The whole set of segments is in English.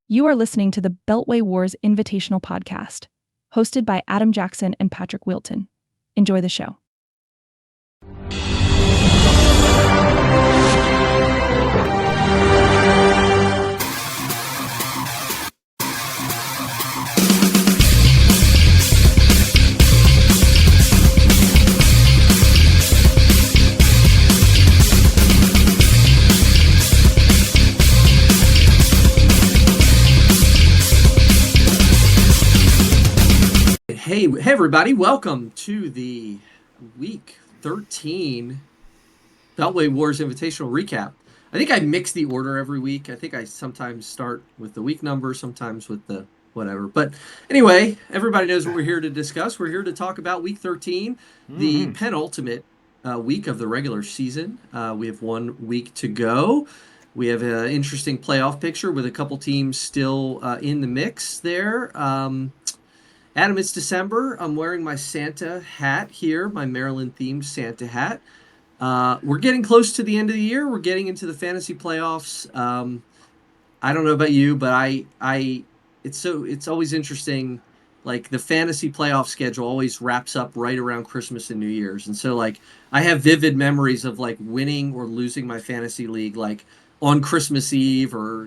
You are listening to the Beltway Wars Invitational Podcast, hosted by Adam Jackson and Patrick Wilton. Enjoy the show. Hey, everybody, welcome to the Week 13 Beltway Wars Invitational Recap. I think I mix the order every week. I think I sometimes start with the week number, sometimes with the whatever. But anyway, everybody knows what we're here to discuss. We're here to talk about Week 13, the penultimate week of the regular season. We have 1 week to go. We have an interesting playoff picture with a couple teams still in the mix there. Adam, it's December. I'm wearing my Santa hat here, my Maryland-themed Santa hat. We're getting close to the end of the year. We're getting into the fantasy playoffs. I don't know about you, but it's always interesting. Like the fantasy playoff schedule always wraps up right around Christmas and New Year's, and so like I have vivid memories of like winning or losing my fantasy league like on Christmas Eve or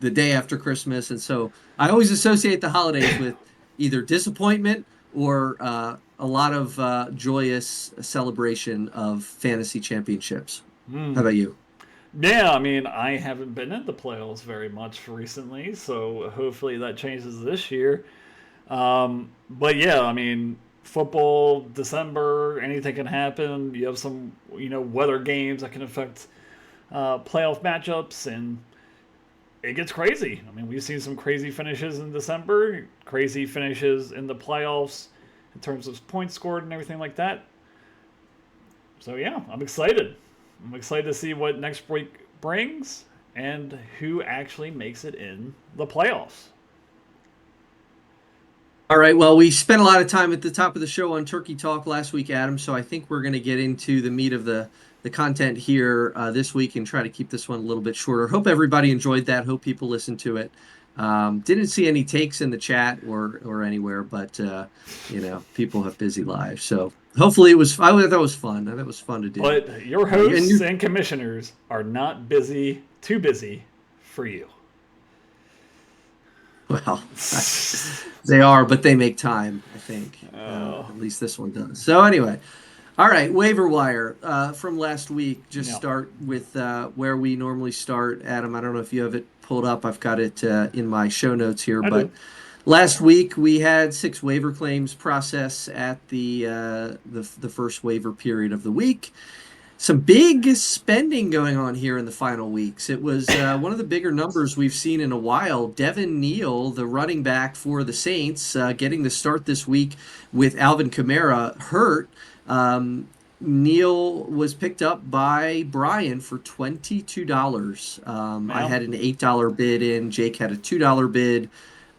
the day after Christmas, and so I always associate the holidays with either disappointment or a lot of joyous celebration of fantasy championships. How about you? Yeah, I mean, I haven't been in the playoffs very much recently, so hopefully that changes this year. But yeah, I mean, football, December, anything can happen. You have some, weather games that can affect playoff matchups, and it gets crazy. I mean, we've seen some crazy finishes in December, crazy finishes in the playoffs in terms of points scored and everything like that. So yeah, I'm excited. I'm excited to see what next week brings and who actually makes it in the playoffs. All right. Well, we spent a lot of time at the top of the show on Turkey Talk last week, Adam. So I think we're going to get into the meat of the content here this week and try to keep this one a little bit shorter. Hope everybody enjoyed that. Hope people listened to it. Didn't see any takes in the chat or anywhere, but people have busy lives. So hopefully it was. I thought it was fun. I thought it was fun to do. But your hosts and commissioners are not too busy for you. Well, they are, but they make time, I think. At least this one does. So anyway, all right, waiver wire from last week. Just start with where we normally start. Adam, I don't know if you have it pulled up. I've got it in my show notes here. But last week we had 6 waiver claims process at the first waiver period of the week. Some big spending going on here in the final weeks. It was one of the bigger numbers we've seen in a while. Devin Neal, the running back for the Saints, getting the start this week with Alvin Kamara hurt. Neal was picked up by Brian for $22. I had an $8 bid in. Jake had a $2 bid.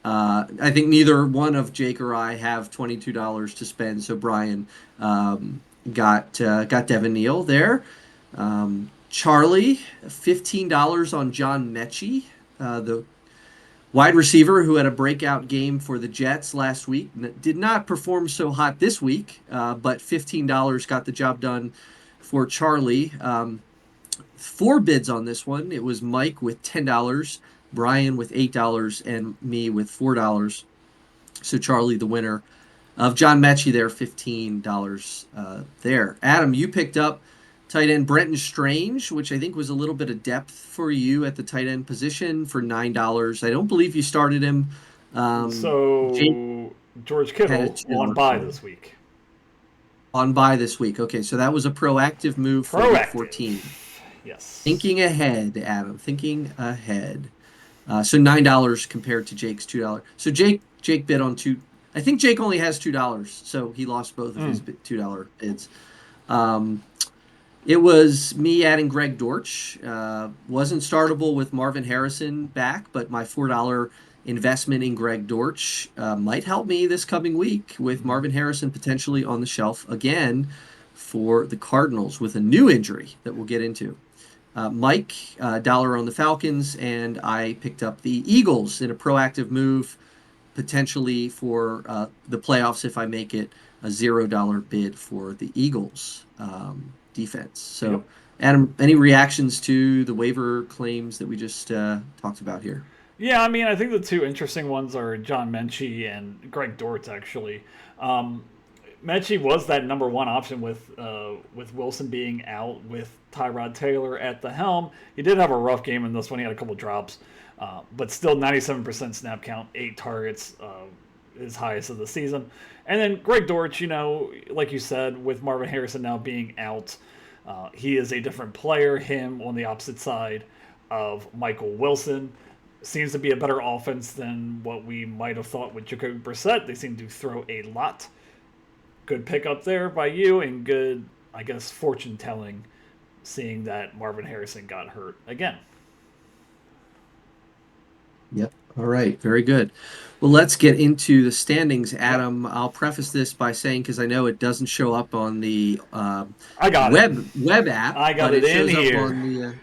I think neither one of Jake or I have $22 to spend, so Brian got Devin Neal there. Charlie, $15 on John Mechie, the wide receiver who had a breakout game for the Jets last week. Did not perform so hot this week, but $15 got the job done for Charlie. 4 bids on this one. It was Mike with $10, Brian with $8, and me with $4. So Charlie, the winner of John Mechie there, $15 there. Adam, you picked up tight end Brenton Strange, which I think was a little bit of depth for you at the tight end position for $9. I don't believe you started him. So George Kittle on bye this week. On bye this week. Okay, so that was a proactive move for week 14. Yes. Thinking ahead, Adam. Thinking ahead. So $9 compared to Jake's $2. So Jake bid on 2. I think Jake only has $2, so he lost both of his $2 bids. It was me adding Greg Dortch. Wasn't startable with Marvin Harrison back, but my $4 investment in Greg Dortch might help me this coming week with Marvin Harrison potentially on the shelf again for the Cardinals with a new injury that we'll get into. Mike, dollar on the Falcons, and I picked up the Eagles in a proactive move, potentially for the playoffs if I make it a $0 bid for the Eagles defense. So, Yep. Adam, any reactions to the waiver claims that we just talked about here? Yeah, I mean, I think the two interesting ones are John Menchie and Greg Dortz, actually. Menchie was that number one option with Wilson being out, with Tyrod Taylor at the helm. He did have a rough game in this one. He had a couple drops, but still 97% snap count, 8 targets, his highest of the season. And then Greg Dortch, like you said, with Marvin Harrison now being out, he is a different player. Him on the opposite side of Michael Wilson. Seems to be a better offense than what we might have thought with Jacoby Brissett. They seem to throw a lot. Good pickup there by you, and good, I guess, fortune telling, seeing that Marvin Harrison got hurt again. Yep. All right. Very good. Well, let's get into the standings, Adam. Yep. I'll preface this by saying, because I know it doesn't show up on the I got web app. I got it in here. Up on the,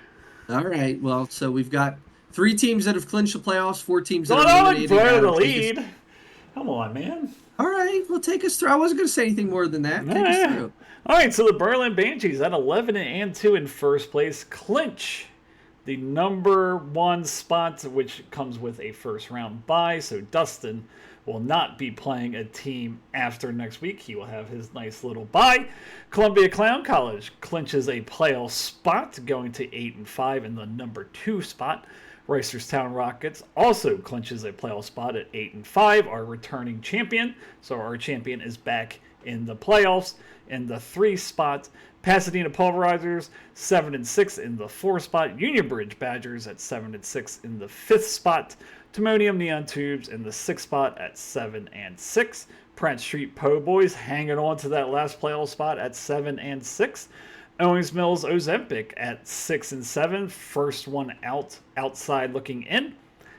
all right. Well, so we've got 3 teams that have clinched the playoffs, 4 teams that are eliminated. The lead. Come on, man. All right. Well, take us through. I wasn't going to say anything more than that. Take us through. All right. So the Berlin Banshees at 11-2 in first place clinch the number 1 spot, which comes with a first round bye. So Dustin will not be playing a team after next week. He will have his nice little bye. Columbia Clown College clinches a playoff spot, going to 8-5 in the number 2 spot. Reisterstown Rockets also clinches a playoff spot at 8-5, our returning champion. So our champion is back in the playoffs in the 3 spot. Pasadena Pulverizers 7-6 in the 4 spot. Union Bridge Badgers at 7-6 in the 5th spot. Timonium Neon Tubes in the 6th spot at 7-6. Pratt Street Po Boys hanging on to that last playoff spot at 7-6. Owings Mills Ozempic at 6-7, first one outside looking in.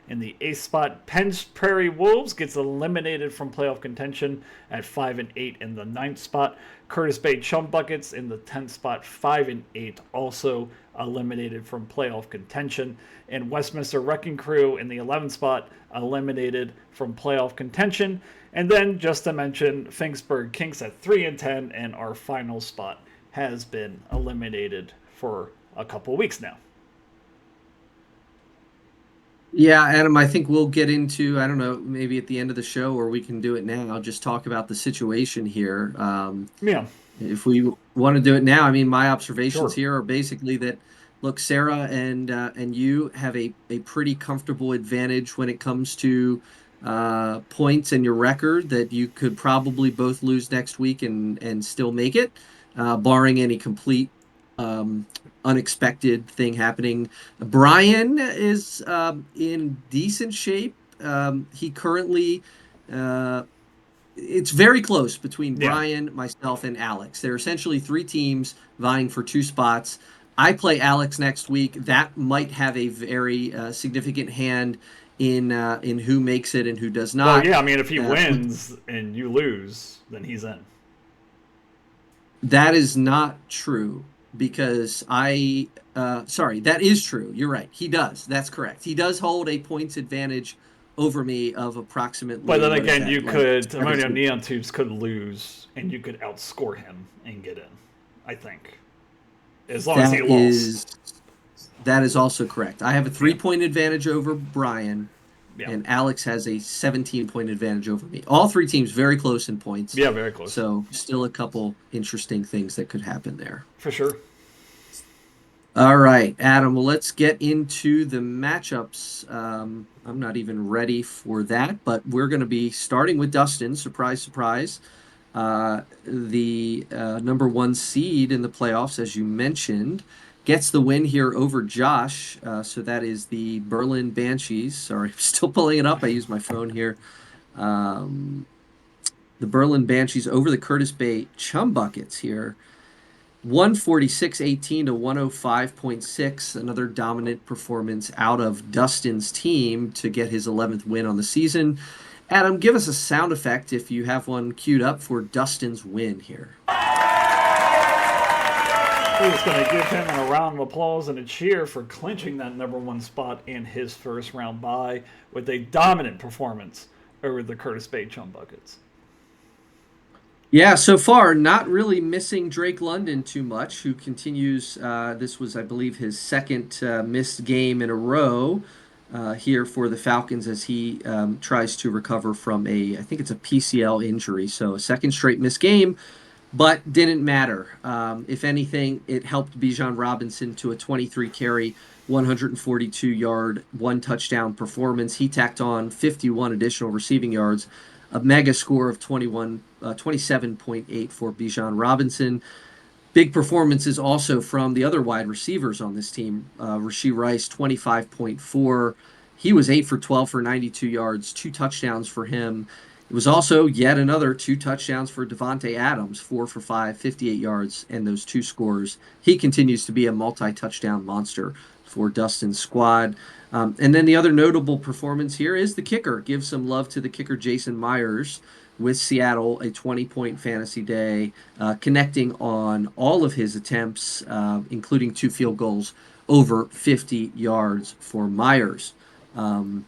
In the 8th spot, Penn's Prairie Wolves gets eliminated from playoff contention at 5-8 in the 9th spot. Curtis Bay Chum Buckets in the 10th spot, 5-8, also eliminated from playoff contention. And Westminster Wrecking Crew in the 11th spot, eliminated from playoff contention. And then, just to mention, Finksburg Kinks at 3-10, and our final spot has been eliminated for a couple weeks now. Yeah, Adam, I think we'll get into, I don't know, maybe at the end of the show, or we can do it now. I'll just talk about the situation here. If we want to do it now, I mean, my observations here are basically that, look, Sarah and you have a pretty comfortable advantage when it comes to points and your record, that you could probably both lose next week and still make it. Barring any complete unexpected thing happening. Brian is in decent shape. He currently, it's very close between Brian, myself, and Alex. There are essentially 3 teams vying for 2 spots. I play Alex next week. That might have a very significant hand in who makes it and who does not. Well, yeah, I mean, if he wins and you lose, then he's in. That is not true, because that is true. You're right. He does. That's correct. He does hold a points advantage over me of approximately. But then again, Timonium Neon Tubes could lose, and you could outscore him and get in, I think. As long as he lost. That is also correct. I have a 3-point advantage over Brian. Yeah. And Alex has a 17-point advantage over me. All 3 teams very close in points. Yeah, very close. So still a couple interesting things that could happen there. For sure. All right, Adam, well, let's get into the matchups. I'm not even ready for that, but we're going to be starting with Dustin. Surprise, surprise. The number 1 seed in the playoffs, as you mentioned, gets the win here over Josh. So that is the Berlin Banshees. Sorry, I'm still pulling it up. I use my phone here. The Berlin Banshees over the Curtis Bay Chum Buckets here. 146-18 to 105.6. Another dominant performance out of Dustin's team to get his 11th win on the season. Adam, give us a sound effect if you have one queued up for Dustin's win here. We're just going to give him a round of applause and a cheer for clinching that number one spot in his first round bye with a dominant performance over the Curtis Bay Chum Buckets. Yeah, so far, not really missing Drake London too much, who continues. This was, I believe, his second missed game in a row here for the Falcons as he tries to recover from I think it's a PCL injury. So a second straight missed game, but didn't matter. If anything, it helped Bijan Robinson to a 23 carry, 142-yard, one touchdown performance. He tacked on 51 additional receiving yards, a mega score of 27.8 for Bijan Robinson. Big performances also from the other wide receivers on this team. Rashee Rice, 25.4. He was 8 for 12 for 92 yards, two touchdowns for him. It was also yet another two touchdowns for Davante Adams, 4 for 5, 58 yards, and those two scores. He continues to be a multi-touchdown monster for Dustin's squad. And then the other notable performance here is the kicker. Give some love to the kicker, Jason Myers, with Seattle, a 20-point fantasy day, connecting on all of his attempts, including two field goals, over 50 yards for Myers. Adam,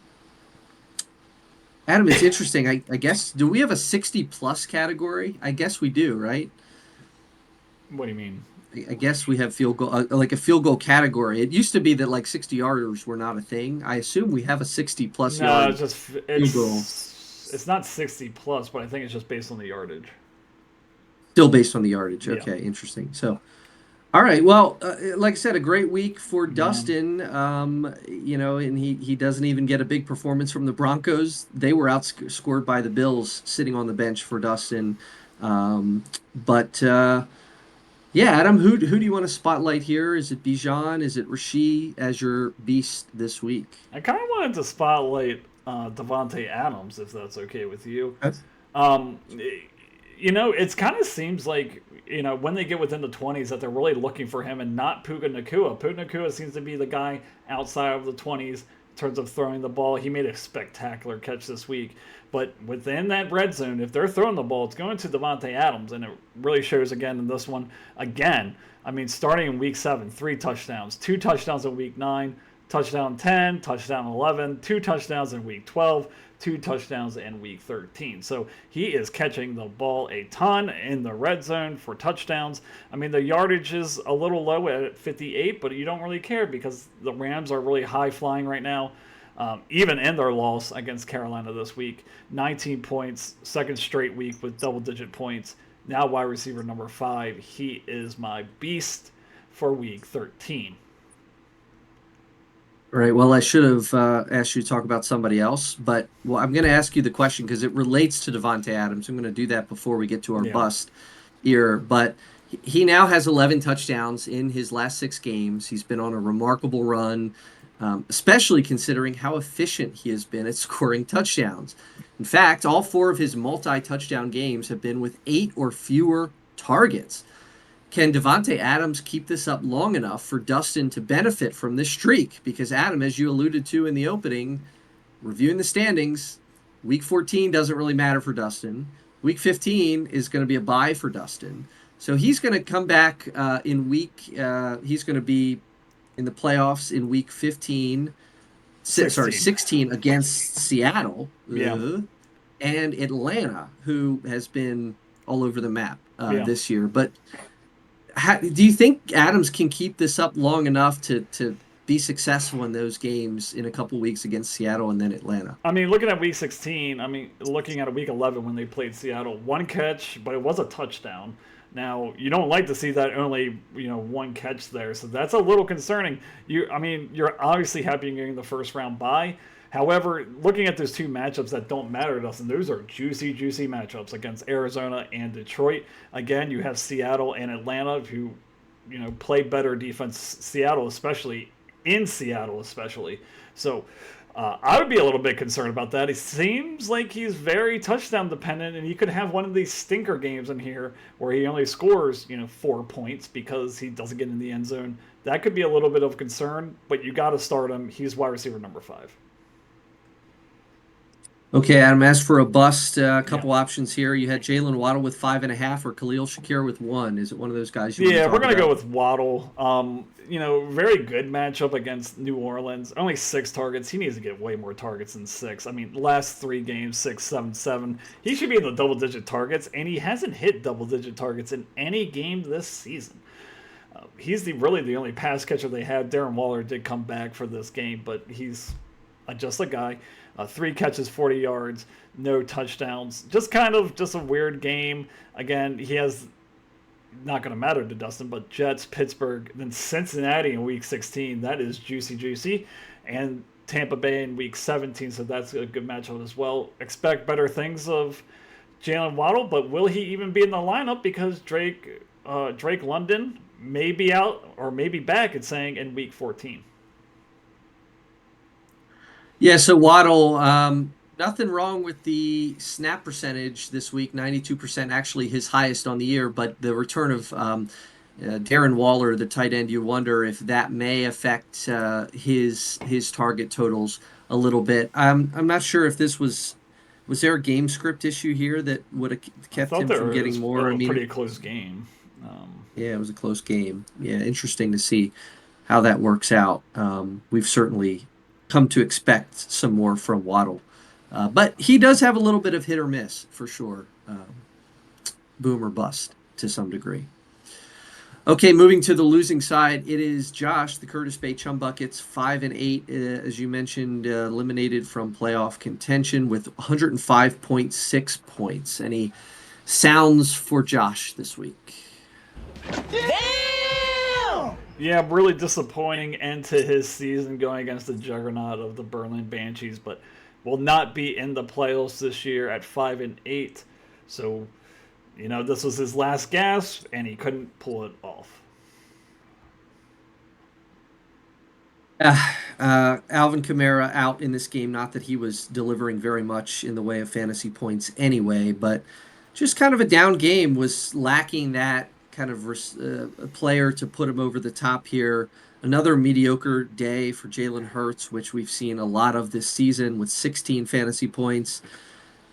it's interesting. I guess, do we have a 60-plus category? I guess we do, right? What do you mean? I guess we have field goal, like a field goal category. It used to be that like 60-yarders were not a thing. I assume we have a 60-plus yard field goal. It's not 60 plus, but I think it's just based on the yardage. Still based on the yardage. Yeah. Okay, interesting. So, all right. Well, like I said, a great week for Dustin. And he doesn't even get a big performance from the Broncos. They were outscored by the Bills, sitting on the bench for Dustin. Yeah, Adam, who do you want to spotlight here? Is it Bijan? Is it Rashee as your beast this week? I kind of wanted to spotlight Davante Adams, if that's okay with you. Yes. It kind of seems like, when they get within the 20s that they're really looking for him and not Puka Nacua. Puka Nacua seems to be the guy outside of the 20s in terms of throwing the ball. He made a spectacular catch this week. But within that red zone, if they're throwing the ball, it's going to Davante Adams, and it really shows again in this one. Again, starting in week 7, 3 touchdowns, 2 touchdowns in week 9, touchdown 10, touchdown 11, 2 touchdowns in week 12, 2 touchdowns in week 13. So he is catching the ball a ton in the red zone for touchdowns. The yardage is a little low at 58, but you don't really care because the Rams are really high flying right now. Even in their loss against Carolina this week, 19 points, second straight week with double-digit points. Now wide receiver number 5. He is my beast for week 13. All right. Well, I should have asked you to talk about somebody else, but I'm going to ask you the question because it relates to Davante Adams. I'm going to do that before we get to our bust here. But he now has 11 touchdowns in his last 6 games. He's been on a remarkable run. Especially considering how efficient he has been at scoring touchdowns. In fact, all 4 of his multi-touchdown games have been with 8 or fewer targets. Can Davante Adams keep this up long enough for Dustin to benefit from this streak? Because Adam, as you alluded to in the opening, reviewing the standings, week 14 doesn't really matter for Dustin. Week 15 is going to be a bye for Dustin. So he's going to come back he's going to be in the playoffs in week 16 against Seattle and Atlanta, who has been all over the map this year. But do you think Adams can keep this up long enough to be successful in those games in a couple weeks against Seattle and then Atlanta? Looking at week 16, looking at week 11 when they played Seattle, 1 catch, but it was a touchdown. Now, you don't like to see that only, 1 catch there, so that's a little concerning. You're obviously happy getting the first round bye. However, looking at those 2 matchups that don't matter to us, and those are juicy matchups against Arizona and Detroit. Again, you have Seattle and Atlanta who, play better defense. Seattle especially. So I would be a little bit concerned about that. He seems like he's very touchdown dependent, and he could have one of these stinker games in here where he only scores, 4 points because he doesn't get in the end zone. That could be a little bit of concern, but you got to start him. He's wide receiver number 5. Okay, Adam, as for a bust, a Yeah. couple options here. You had Jalen Waddle with 5.5 or Khalil Shakir with 1. Is it one of those guys you want to Yeah, we're talk gonna go about? with Waddle. Very good matchup against New Orleans. Only 6 targets. He needs to get way more targets than 6. I mean, last 3 games, 6, 7, 7. He should be in the double-digit targets, and he hasn't hit double-digit targets in any game this season. He's really the only pass catcher they had. Darren Waller did come back for this game, but he's just a guy. 3 catches, 40 yards, no touchdowns. Just a weird game. Again, he has not going to matter to Dustin, but Jets, Pittsburgh, then Cincinnati in Week 16. That is juicy, juicy, and Tampa Bay in Week 17. So that's a good matchup as well. Expect better things of Jalen Waddle, but will he even be in the lineup because Drake London may be out or may be back? It's saying in Week 14. Yeah, so Waddle, nothing wrong with the snap percentage this week, 92%, actually his highest on the year, but the return of Darren Waller, the tight end, you wonder if that may affect his target totals a little bit. I'm not sure if was there a game script issue here that would have I kept thought him there from getting was more? I a mean, pretty close game. Um, yeah, it was a close game. Yeah, interesting to see how that works out. We've certainly come to expect some more from Waddle, but he does have a little bit of hit or miss for sure, boom or bust to some degree. Okay, moving to the losing side, it is Josh, the Curtis Bay Chum Buckets, 5-8, as you mentioned, eliminated from playoff contention with 105.6 points. Any sounds for Josh this week? Damn! Yeah, really disappointing end to his season going against the juggernaut of the Berlin Banshees, but will not be in the playoffs this year at 5-8. So, this was his last gasp, and he couldn't pull it off. Alvin Kamara out in this game. Not that he was delivering very much in the way of fantasy points anyway, but just kind of a down game, was lacking that kind of player to put him over the top here. Another mediocre day for Jalen Hurts, which we've seen a lot of this season with 16 fantasy points.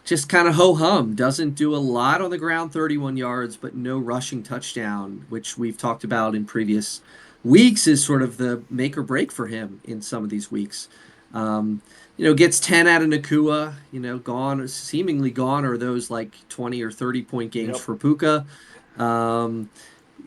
Just kind of ho hum. Doesn't do a lot on the ground, 31 yards, but no rushing touchdown, which we've talked about in previous weeks is sort of the make or break for him in some of these weeks. Gets 10 out of Nakua, gone, seemingly gone, are those like 20 or 30-point games Yep. for Puka. Um,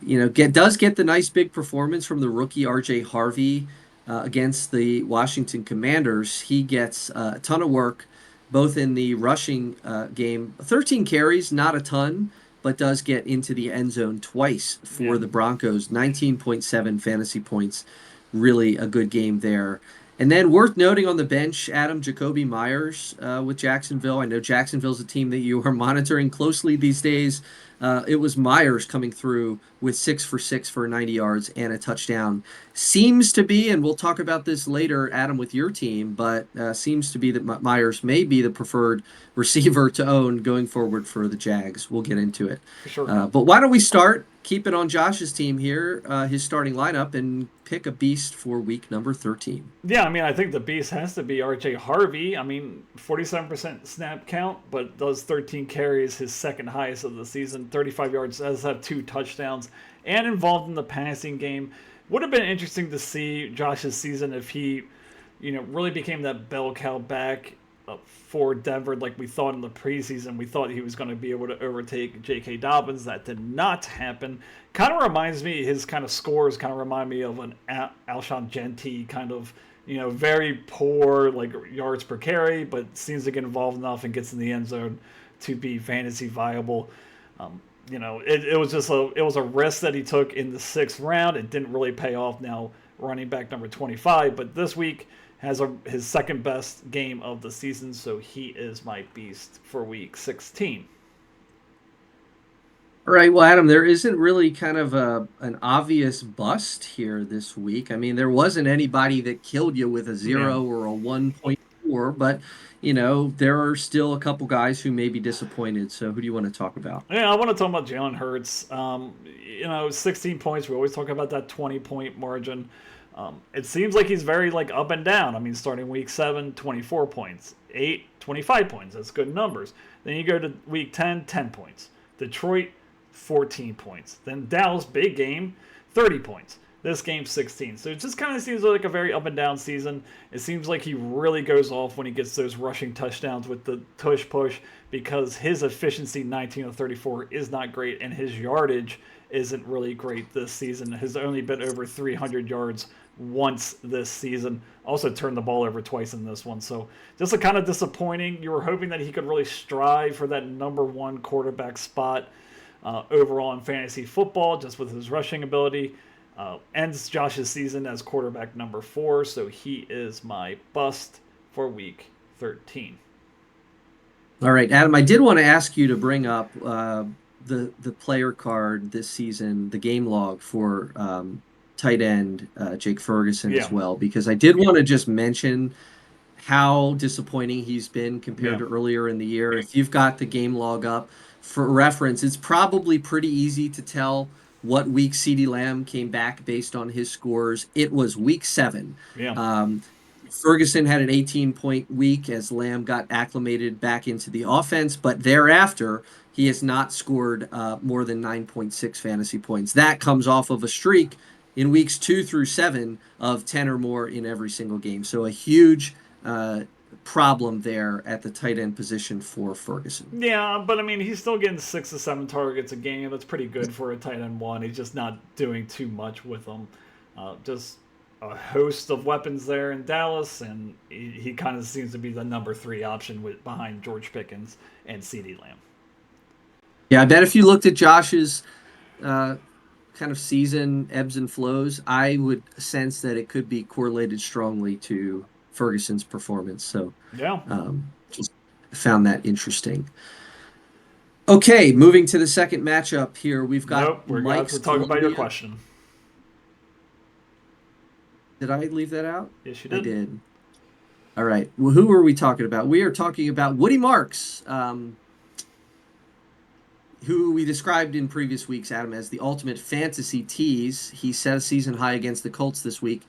does get the nice big performance from the rookie RJ Harvey against the Washington Commanders. He gets a ton of work, both in the rushing game. 13 carries, not a ton, but does get into the end zone twice for Yeah. the Broncos. 19.7 fantasy points. Really a good game there. And then worth noting on the bench, Adam Jacoby Myers with Jacksonville. I know Jacksonville's a team that you are monitoring closely these days. It was Myers coming through with 6 for 6 for 90 yards and a touchdown. Seems to be, and we'll talk about this later, Adam, with your team, but seems to be that Myers may be the preferred receiver to own going forward for the Jags. We'll get into it. For sure. But why don't we start? Keep it on Josh's team here, his starting lineup, and pick a beast for week number 13. Yeah, I mean, I think the beast has to be RJ Harvey. I mean, 47% snap count, but does 13 carries, his second highest of the season, 35 yards, does have 2 touchdowns, and involved in the passing game. Would have been interesting to see Josh's season if he, really became that bell cow back for Denver like we thought in the preseason. We thought he was going to be able to overtake J.K. Dobbins. That did not happen. Kind of reminds me, his kind of scores kind of remind me of an Alshon Jenti kind of, very poor like yards per carry, but seems to get involved enough and gets in the end zone to be fantasy viable. It was just a risk that he took in the 6th round. It didn't really pay off. Now running back number 25, but this week has his second best game of the season, so he is my beast for week 16. All right, well, Adam, there isn't really kind of an obvious bust here this week. I mean, there wasn't anybody that killed you with a Yeah. 0 or a 1.4, but, there are still a couple guys who may be disappointed. So who do you want to talk about? Yeah, I want to talk about Jalen Hurts. 16 points. We always talk about that 20-point margin. It seems like he's very like up and down. I mean, starting week 7, 24 points, 8, 25 points. That's good numbers. Then you go to week 10, 10 points. Detroit, 14 points. Then Dallas, big game, 30 points. This game, 16. So it just kind of seems like a very up and down season. It seems like he really goes off when he gets those rushing touchdowns with the tush push, because his efficiency, 19 of 34, is not great, and his yardage isn't really great this season. Has only been over 300 yards once this season. Also turned the ball over twice in this one. So just a kind of disappointing. You were hoping that he could really strive for that number 1 quarterback spot overall in fantasy football, just with his rushing ability. Ends Josh's season as quarterback number 4, so he is my bust for week 13. All right, Adam, I did want to ask you to bring up the player card this season, the game log for tight end Jake Ferguson as well, because I did want to just mention how disappointing he's been compared to earlier in the year. If you've got the game log up for reference, it's probably pretty easy to tell what week CeeDee Lamb came back based on his scores. It was week 7. Ferguson had an 18-point week as Lamb got acclimated back into the offense, but thereafter he has not scored more than 9.6 fantasy points. That comes off of a streak in weeks 2 through 7 of 10 or more in every single game. So a huge problem there at the tight end position for Ferguson. Yeah, but I mean, he's still getting 6 to 7 targets a game. That's pretty good for a tight end 1. He's just not doing too much with them. Just a host of weapons there in Dallas, and he kind of seems to be the number 3 option behind George Pickens and CeeDee Lamb. Yeah, I bet if you looked at Josh's kind of season ebbs and flows, I would sense that it could be correlated strongly to Ferguson's performance. So just found that interesting. Okay, moving to the second matchup here, we've got we're going to talk about your question. Did I leave that out? Yes, you did. I did. All right. Well, who are we talking about? We are talking about Woody Marks, who we described in previous weeks, Adam, as the ultimate fantasy tease. He set a season high against the Colts this week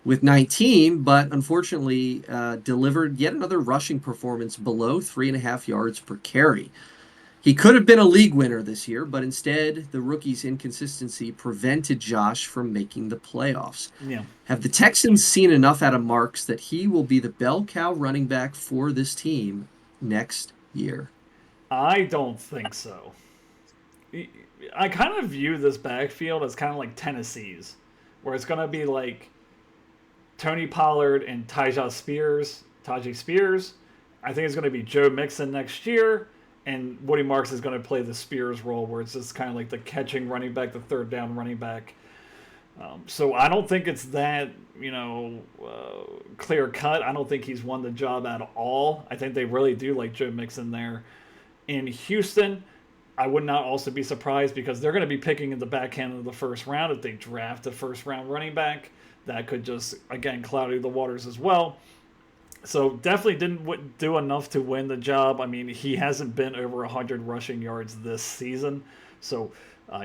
with 19, but unfortunately delivered yet another rushing performance below 3.5 yards per carry. He could have been a league winner this year, but instead the rookie's inconsistency prevented Josh from making the playoffs. Have the Texans seen enough out of Marks that he will be the bell cow running back for this team next year? I don't think so. I kind of view this backfield as kind of like Tennessee's, where it's going to be like Tony Pollard and Tyjae Spears. I think it's going to be Joe Mixon next year, and Woody Marks is going to play the Spears role, where it's just kind of like the catching running back, the third down running back. So I don't think it's that, clear cut. I don't think he's won the job at all. I think they really do like Joe Mixon there. In Houston, I would not also be surprised, because they're going to be picking in the back end of the first round. If they draft a first-round running back, that could just, again, cloudy the waters as well. So definitely didn't do enough to win the job. I mean, he hasn't been over 100 rushing yards this season. So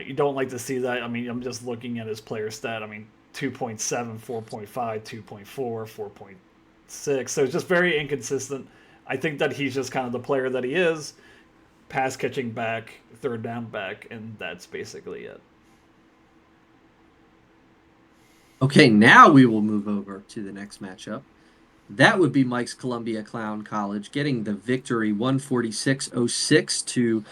you don't like to see that. I mean, I'm just looking at his player stat. I mean, 2.7, 4.5, 2.4, 4.6. So it's just very inconsistent. I think that he's just kind of the player that he is. Pass catching back, third down back, and that's basically it. Okay, now we will move over to the next matchup. That would be Mike's Columbia Clown College getting the victory 146-06 to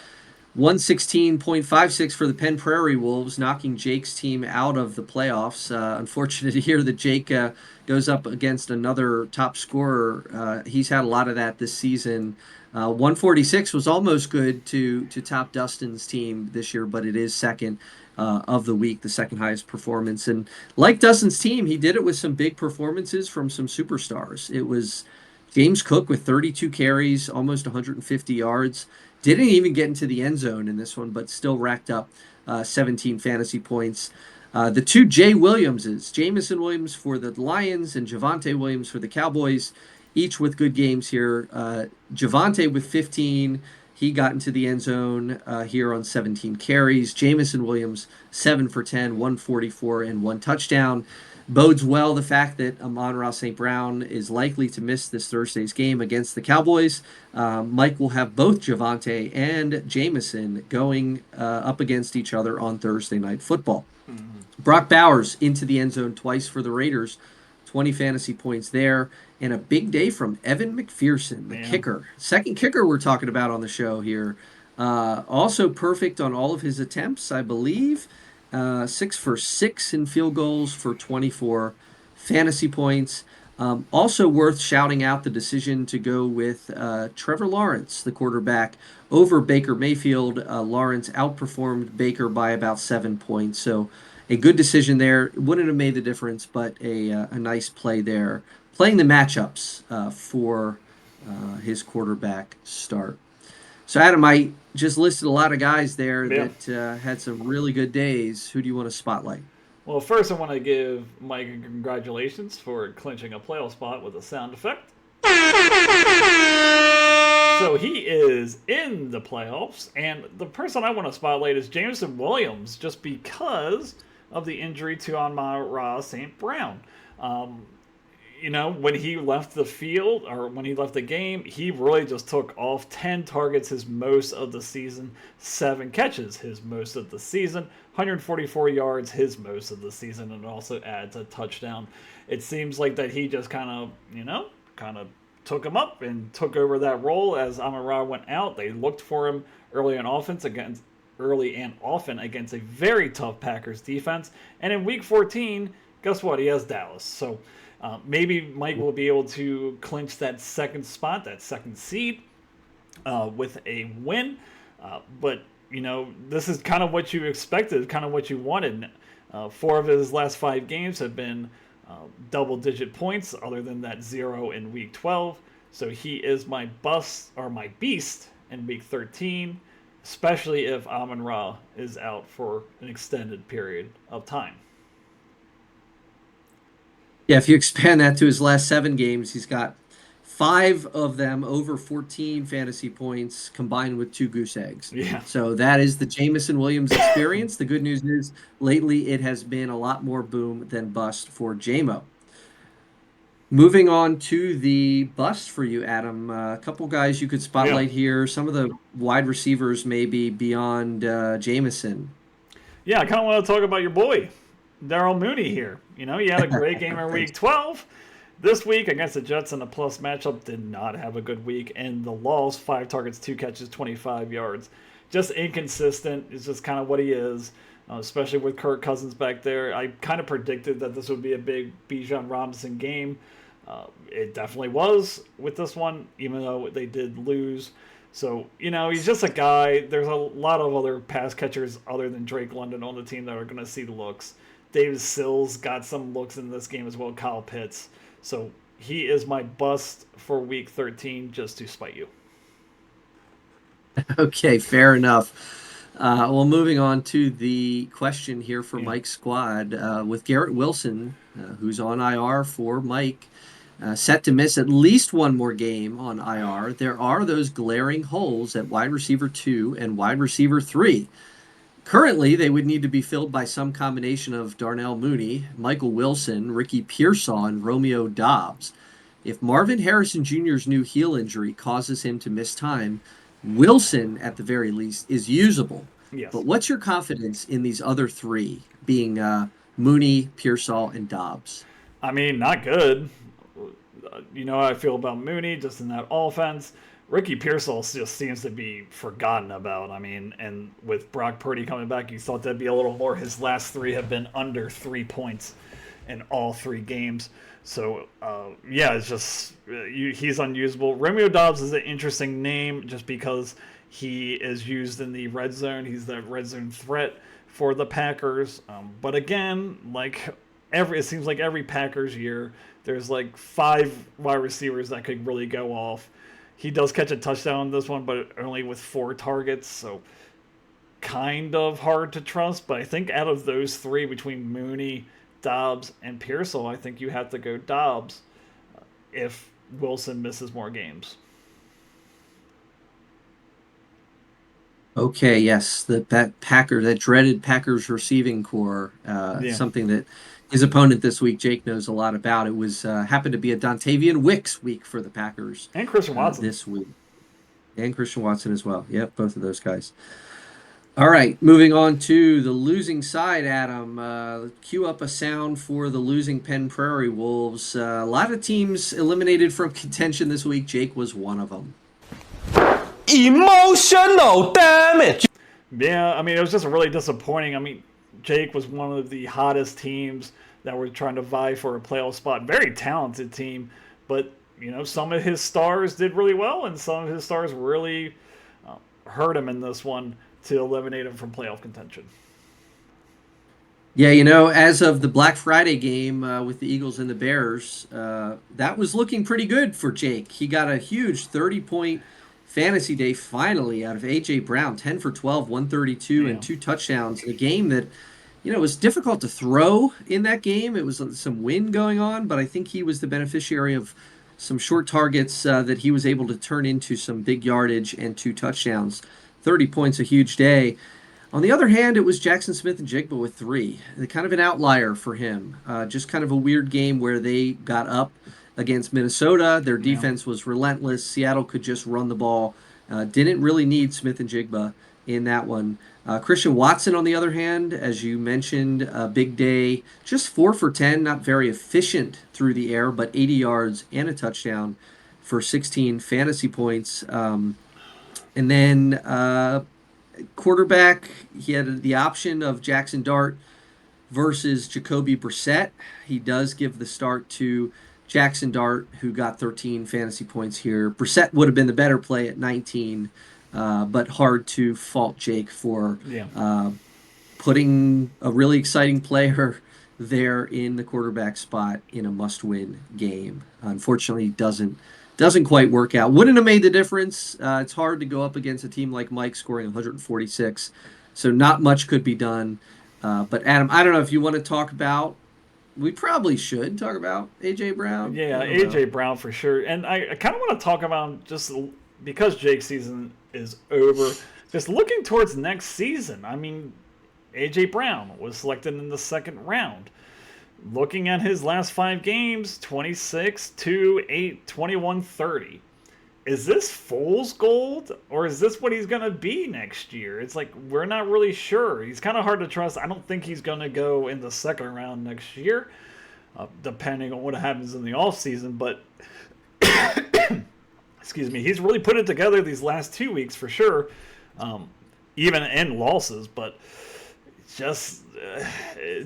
116.56 for the Penn Prairie Wolves, knocking Jake's team out of the playoffs. Unfortunate to hear that Jake goes up against another top scorer. He's had a lot of that this season. 146 was almost good to top Dustin's team this year, but it is second of the week, the second highest performance. And like Dustin's team, he did it with some big performances from some superstars. It was James Cook with 32 carries, almost 150 yards. Didn't even get into the end zone in this one, but still racked up 17 fantasy points. The two Jay Williamses, Jamison Williams for the Lions and Javonte Williams for the Cowboys, each with good games here. Javonte with 15. He got into the end zone here on 17 carries. Jamison Williams, 7 for 10, 144, and 1 touchdown. Bodes well the fact that Amon-Ra St. Brown is likely to miss this Thursday's game against the Cowboys. Mike will have both Javonte and Jameson going up against each other on Thursday Night Football. Mm-hmm. Brock Bowers into the end zone twice for the Raiders, 20 fantasy points there, and a big day from Evan McPherson, the kicker. Second kicker we're talking about on the show here. Also perfect on all of his attempts, I believe. 6 for 6 in field goals for 24 fantasy points. Also worth shouting out the decision to go with Trevor Lawrence, the quarterback, over Baker Mayfield. Lawrence outperformed Baker by about 7 points. So a good decision there. Wouldn't have made the difference, but a nice play there. Playing the matchups for his quarterback start. So, Adam, I just listed a lot of guys there that had some really good days. Who do you want to spotlight? Well, first I want to give Mike congratulations for clinching a playoff spot with a sound effect. So he is in the playoffs, and the person I want to spotlight is Jameson Williams, just because of the injury to Amon-Ra St. Brown. When he left the field or when he left the game, he really just took off 10 targets, his most of the season, 7 catches, his most of the season, 144 yards, his most of the season, and also adds a touchdown. It seems like that he just kind of took him up and took over that role as Amon-Ra went out. They looked for him early and often against a very tough Packers defense. And in Week 14, guess what? He has Dallas. So maybe Mike will be able to clinch that second spot, that second seed, with a win. But this is kind of what you expected, kind of what you wanted. 4 of his last 5 games have been double-digit points, other than that 0 in Week 12. So he is my bust or my beast in Week 13, especially if Amon-Ra is out for an extended period of time. Yeah, if you expand that to his last 7 games, he's got 5 of them over 14 fantasy points combined with 2 goose eggs. Yeah. So that is the Jameson Williams experience. The good news is lately it has been a lot more boom than bust for JMO. Moving on to the bust for you, Adam. A couple guys you could spotlight here. Some of the wide receivers maybe beyond Jameson. Yeah, I kind of want to talk about your boy, Darnell Mooney here. He had a great game in Week 12. This week against the Jets in a plus matchup did not have a good week, and the loss, 5 targets, 2 catches, 25 yards. Just inconsistent. It's just kind of what he is, especially with Kirk Cousins back there. I kind of predicted that this would be a big Bijan Robinson game. It definitely was with this one, even though they did lose. So, he's just a guy. There's a lot of other pass catchers other than Drake London on the team that are going to see the looks. David Sills got some looks in this game as well, Kyle Pitts. So he is my bust for Week 13, just to spite you. Okay, fair enough. Well, moving on to the question here for Mike's squad. With Garrett Wilson, who's on IR for Mike, set to miss at least one more game on IR, there are those glaring holes at wide receiver 2 and wide receiver 3. Currently, they would need to be filled by some combination of Darnell Mooney, Michael Wilson, Ricky Pearsall, and Romeo Doubs. If Marvin Harrison Jr.'s new heel injury causes him to miss time, Wilson, at the very least, is usable. Yes. But what's your confidence in these other 3, being Mooney, Pearsall, and Doubs? I mean, not good. How I feel about Mooney, just in that offense. Ricky Pearsall just seems to be forgotten about. I mean, and with Brock Purdy coming back, you thought that'd be a little more. His last 3 have been under 3 points in all 3 games. So, it's just he's unusable. Romeo Doubs is an interesting name just because he is used in the red zone. He's the red zone threat for the Packers. But again, it seems like every Packers year, there's 5 wide receivers that could really go off. He does catch a touchdown in this one, but only with 4 targets, so kind of hard to trust. But I think out of those 3, between Mooney, Doubs, and Pearsall, I think you have to go Doubs if Wilson misses more games. Okay, yes, that dreaded Packers receiving core, something that his opponent this week, Jake knows a lot about. It was happened to be a Dontavian Wicks week for the Packers And Christian Watson. this week. And Christian Watson as well. Yep, both of those guys. All right, moving on to the losing side, Adam. Cue up a sound for the losing Penn Prairie Wolves. A lot of teams eliminated from contention this week. Jake was one of them. Emotional damage. Yeah, I mean, it was just really disappointing. I mean, Jake was one of the hottest teams that were trying to vie for a playoff spot. Very talented team, but some of his stars did really well, and some of his stars really hurt him in this one to eliminate him from playoff contention. Yeah, as of the Black Friday game with the Eagles and the Bears, that was looking pretty good for Jake. He got a huge 30-point fantasy day finally out of A.J. Brown, 10 for 12, 132, and 2 touchdowns in a game that, it was difficult to throw in that game. It was some wind going on, but I think he was the beneficiary of some short targets that he was able to turn into some big yardage and 2 touchdowns. 30 points, a huge day. On the other hand, it was Jackson Smith-Njigba with 3. Kind of an outlier for him. Just kind of a weird game where they got up against Minnesota. Their defense was relentless. Seattle could just run the ball. Didn't really need Smith-Njigba in that one. Christian Watson, on the other hand, as you mentioned, a big day. Just 4 for 10, not very efficient through the air, but 80 yards and a touchdown for 16 fantasy points. And then quarterback, he had the option of Jackson Dart versus Jacoby Brissett. He does give the start to Jackson Dart, who got 13 fantasy points here. Brissett would have been the better play at 19, but hard to fault Jake for putting a really exciting player there in the quarterback spot in a must-win game. Unfortunately, doesn't quite work out. Wouldn't have made the difference. It's hard to go up against a team like Mike scoring 146, so not much could be done. But Adam, I don't know if you want to talk about. We probably should talk about A.J. Brown. Yeah, A.J. Brown for sure. And I kind of want to talk about him just because Jake's season is over. Just looking towards next season. I mean, A.J. Brown was selected in the 2nd round. Looking at his last 5 games, 26, 2, 8, 21, 30. Is this fool's gold, or is this what he's going to be next year? It's like, we're not really sure. He's kind of hard to trust. I don't think he's going to go in the 2nd round next year, depending on what happens in the offseason. But, excuse me, he's really put it together these last 2 weeks for sure, even in losses. But it's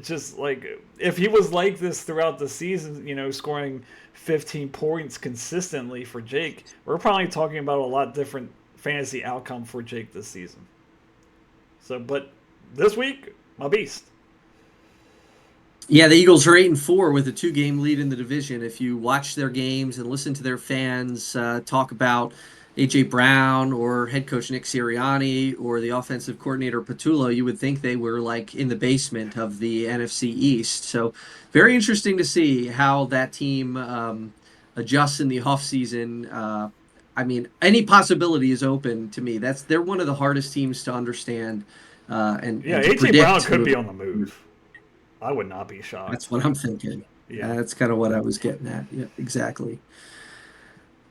just like, if he was like this throughout the season, scoring 15 points consistently for Jake, we're probably talking about a lot different fantasy outcome for Jake this season. So, but this week, my beast. Yeah, the Eagles are 8-4 with a 2-game lead in the division. If you watch their games and listen to their fans talk about A.J. Brown or head coach Nick Sirianni or the offensive coordinator Patullo, you would think they were like in the basement of the NFC East. So very interesting to see how that team adjusts in the offseason. I mean, any possibility is open to me. They're one of the hardest teams to understand and to A.J. predict. Brown could be on the move. I would not be shocked. That's what I'm thinking. Yeah, that's kind of what I was getting at. Yeah, exactly.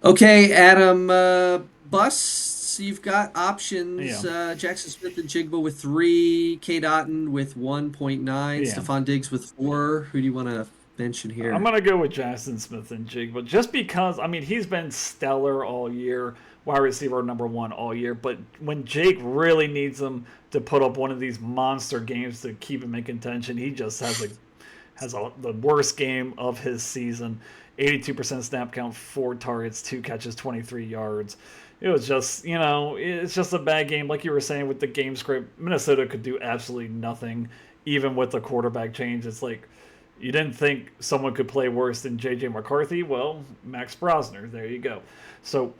Okay, Adam, busts, you've got options. Yeah. Jackson Smith-Njigba with 3, K. Dotton with 1.9, Stephon Diggs with 4. Who do you want to mention here? I'm going to go with Jackson Smith-Njigba just because, I mean, he's been stellar all year, wide receiver number 1 all year. But when Jake really needs him to put up one of these monster games to keep him in contention, he just has the worst game of his season. 82% snap count, 4 targets, 2 catches, 23 yards. It was just, it's just a bad game. Like you were saying with the game script, Minnesota could do absolutely nothing, even with the quarterback change. It's like, you didn't think someone could play worse than J.J. McCarthy? Well, Max Brosner, there you go. So,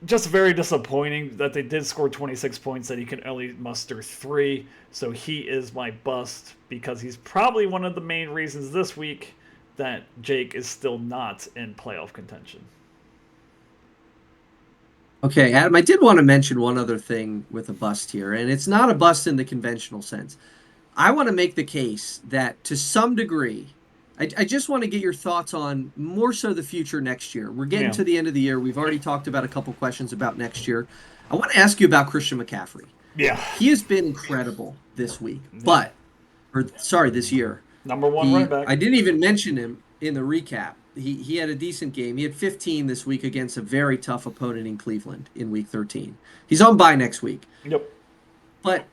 just very disappointing that they did score 26 points, that he can only muster 3. So he is my bust, because he's probably one of the main reasons this week that Jake is still not in playoff contention. Okay, Adam, I did want to mention one other thing with a bust here, and it's not a bust in the conventional sense. I want to make the case that to some degree, I just want to get your thoughts on more so the future next year. We're getting Yeah. to the end of the year. We've already talked about a couple questions about next year. I want to ask you about Christian McCaffrey. Yeah. He has been incredible this week, Yeah. this year. Number one running I back. didn't even mention him in the recap. He had a decent game. He had 15 this week against a very tough opponent in Cleveland in week 13. He's on bye next week. Yep. But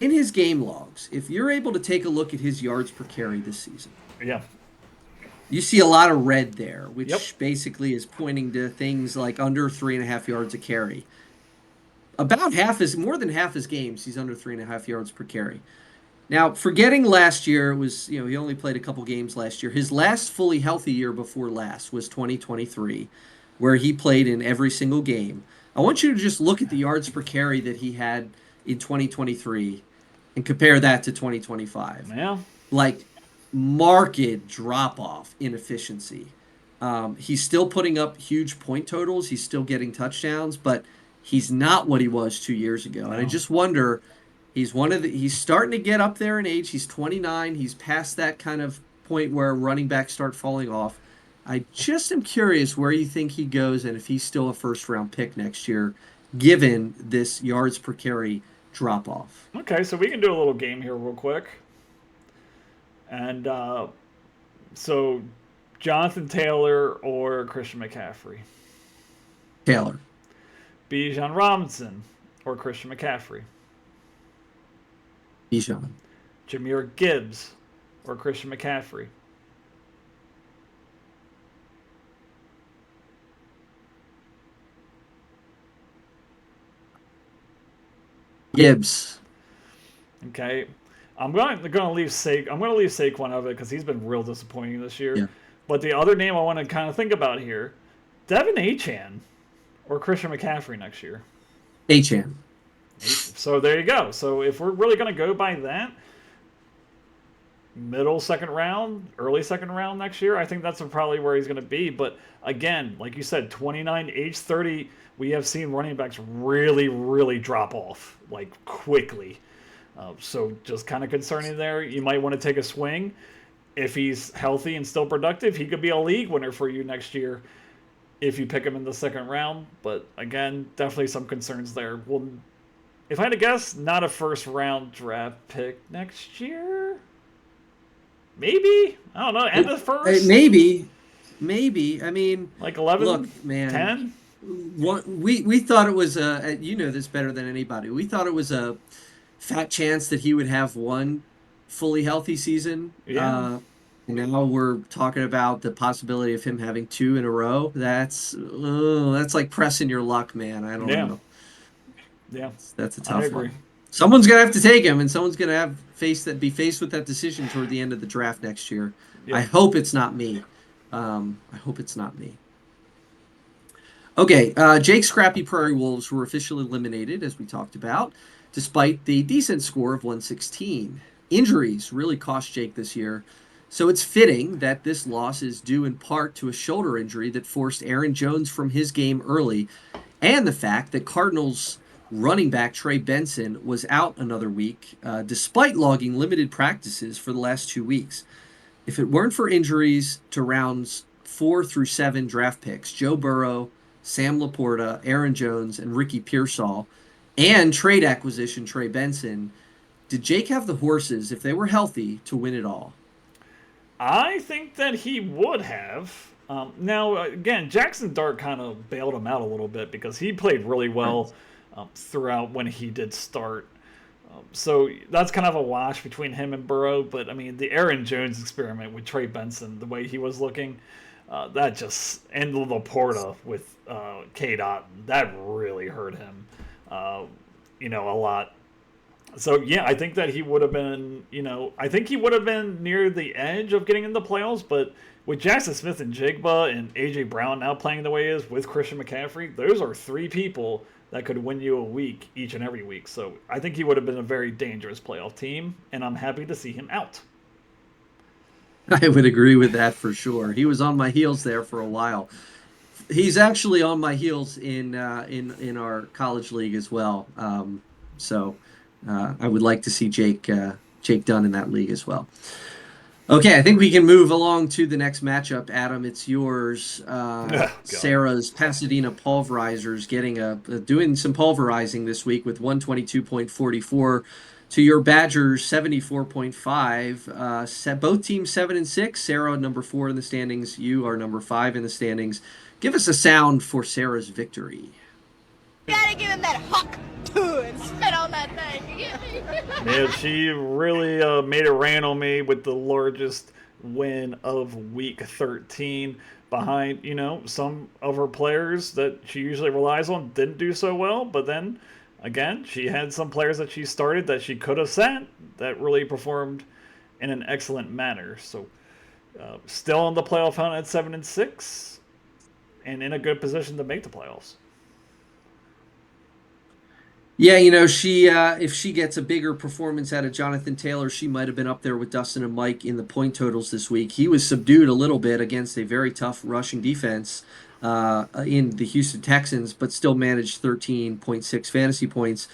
in his game logs, if you're able to take a look at his yards per carry this season, Yeah. you see a lot of red there, which Yep. basically is pointing to things like under 3.5 yards a carry. More than half his games, he's under 3.5 yards per carry. Now, forgetting last year, it was, he only played a couple games last year. His last fully healthy year before last was 2023, where he played in every single game. I want you to just look at the yards per carry that he had in 2023 and compare that to 2025. Yeah. Like, marked drop off in efficiency. He's still putting up huge point totals. He's still getting touchdowns, but he's not what he was 2 years ago. And I No. just wonder, he's starting to get up there in age. He's 29. He's past that kind of point where running backs start falling off. I just am curious where you think he goes and if he's still a first round pick next year, given this yards per carry drop off. Okay, so we can do a little game here real quick. And so Jonathan Taylor or Christian McCaffrey? Taylor. Bijan Robinson or Christian McCaffrey? Bijan. Jahmyr Gibbs or Christian McCaffrey? Gibbs. Okay, I'm going to leave Saquon out of it because he's been real disappointing this year. Yeah. But the other name I want to kind of think about here, Devin Achane or Christian McCaffrey next year. Achane. So there you go. So if we're really going to go by that, middle second round, early second round next year, I think that's probably where he's going to be. But again, like you said, 29, age 30, we have seen running backs really, really drop off like quickly. So just kind of concerning there. You might want to take a swing. If he's healthy and still productive, he could be a league winner for you next year if you pick him in the second round. But again, definitely some concerns there. Well, if I had to guess, not a first round draft pick next year. Maybe, I don't know. End of first. Maybe. I mean, like 11. Look, man. 10. We thought it was you know this better than anybody. We thought it was a fat chance that he would have one fully healthy season. Yeah. And now we're talking about the possibility of him having two in a row. That's like pressing your luck, man. I don't know. Yeah. That's a I tough agree. one. Someone's gonna have to take him, and someone's gonna be faced with that decision toward the end of the draft next year. Yeah. I hope it's not me. Okay, Jake's Scrappy Prairie Wolves were officially eliminated, as we talked about, despite the decent score of 116. Injuries really cost Jake this year, so it's fitting that this loss is due in part to a shoulder injury that forced Aaron Jones from his game early, and the fact that Cardinals running back Trey Benson was out another week, despite logging limited practices for the last 2 weeks. If it weren't for injuries to rounds 4 through 7 draft picks, Joe Burrow, Sam Laporta, Aaron Jones, and Ricky Pearsall, and trade acquisition Trey Benson, did Jake have the horses, if they were healthy, to win it all? I think that he would have. Now, again, Jackson Dart kind of bailed him out a little bit because he played really well throughout when he did start. So that's kind of a wash between him and Burrow. But, I mean, the Aaron Jones experiment with Trey Benson, the way he was looking, that just – and Laporta with K-Dot, that really hurt him, a lot. So, yeah, I think that he would have been, I think he would have been near the edge of getting in the playoffs. But with Jackson Smith and Jigba and A.J. Brown now playing the way he is with Christian McCaffrey, those are three people that could win you a week each and every week. So I think he would have been a very dangerous playoff team, and I'm happy to see him out. I would agree with that for sure. He was on my heels there for a while. He's actually on my heels in our college league as well. So I would like to see Jake done in that league as well. Okay, I think we can move along to the next matchup. Adam, it's yours. Oh, God. Sarah's Pasadena Pulverizers doing some pulverizing this week with 122.44 to your Badgers 74.5. Both teams 7-6. Sarah number 4 in the standings. You are number 5 in the standings. Give us a sound for Sarah's victory. Gotta give him that huck too and spit on that thing. You get me? Yeah, she really made it rain on me with the largest win of week 13 behind, some of her players that she usually relies on didn't do so well. But then again, she had some players that she started that she could have sent that really performed in an excellent manner. So still on the playoff hunt at 7-6 and in a good position to make the playoffs. Yeah, she if she gets a bigger performance out of Jonathan Taylor, she might have been up there with Dustin and Mike in the point totals this week. He was subdued a little bit against a very tough rushing defense in the Houston Texans, but still managed 13.6 fantasy points.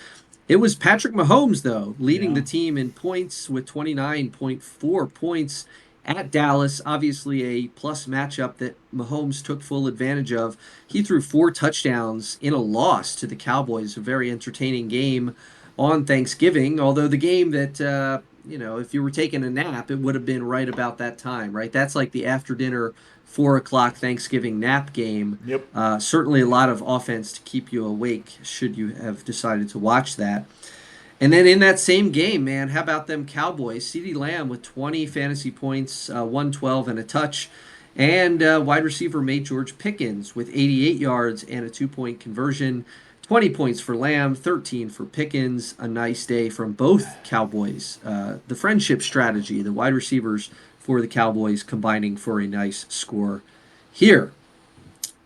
It was Patrick Mahomes, though, leading Yeah. the team in points with 29.4 points at Dallas. Obviously, a plus matchup that Mahomes took full advantage of. He threw 4 touchdowns in a loss to the Cowboys. A very entertaining game on Thanksgiving, although the game that, if you were taking a nap, it would have been right about that time, right? That's like the after dinner 4 o'clock Thanksgiving nap game. Yep. Certainly a lot of offense to keep you awake should you have decided to watch that. And then in that same game, man, how about them Cowboys? CeeDee Lamb with 20 fantasy points, 112 and a touch. And wide receiver made George Pickens with 88 yards and a 2-point conversion. 20 points for Lamb, 13 for Pickens. A nice day from both Cowboys. The friendship strategy, the wide receivers for the Cowboys combining for a nice score here.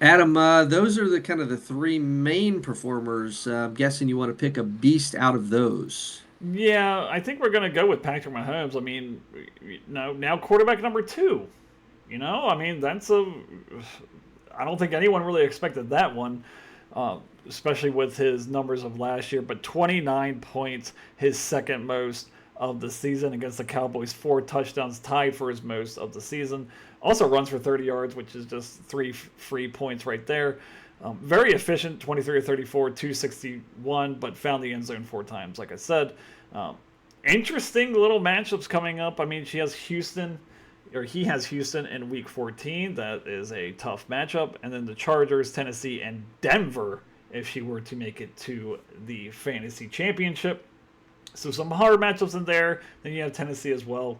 Adam, those are the kind of the three main performers. I'm guessing you want to pick a beast out of those. Yeah, I think we're going to go with Patrick Mahomes. I mean, now quarterback number 2. I mean, I don't think anyone really expected that one, especially with his numbers of last year. But 29 points, his second most of the season against the Cowboys. 4 touchdowns, tied for his most of the season. Also runs for 30 yards, which is just 3 free points right there. Very efficient, 23 or 34, 261, but found the end zone 4 times, like I said. Interesting little matchups coming up. I mean, he has Houston in week 14. That is a tough matchup. And then the Chargers, Tennessee, and Denver if she were to make it to the fantasy championship. So some hard matchups in there. Then you have Tennessee as well,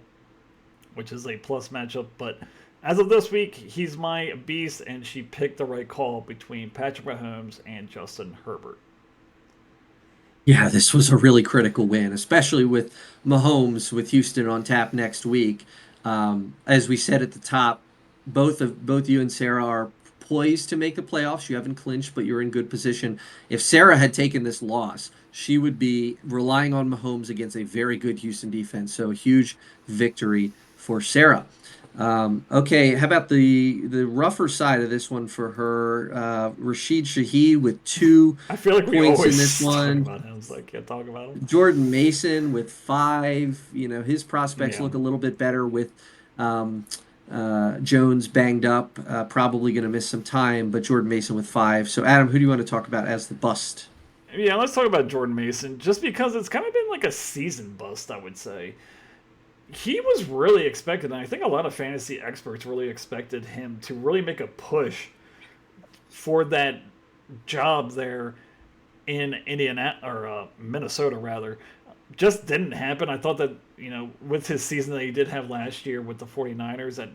which is a plus matchup. But as of this week, he's my beast, and she picked the right call between Patrick Mahomes and Justin Herbert. Yeah, this was a really critical win, especially with Mahomes with Houston on tap next week. As we said at the top, both you and Sarah are poised to make the playoffs. You haven't clinched, but you're in good position. If Sarah had taken this loss, she would be relying on Mahomes against a very good Houston defense. So a huge victory for Sarah. Okay, how about the rougher side of this one for her? Rashid Shaheed with 2 I feel like we points in always this talk one. about him. It's like, can't talk about him. Jordan Mason with 5. His prospects Yeah. look a little bit better with Jones banged up. Probably going to miss some time, but Jordan Mason with 5. So, Adam, who do you want to talk about as the bust? Yeah, let's talk about Jordan Mason, just because it's kind of been like a season bust, I would say. He was really expected, and I think a lot of fantasy experts really expected him to really make a push for that job there in Indiana or Minnesota rather. Just didn't happen. I thought that, with his season that he did have last year with the 49ers, that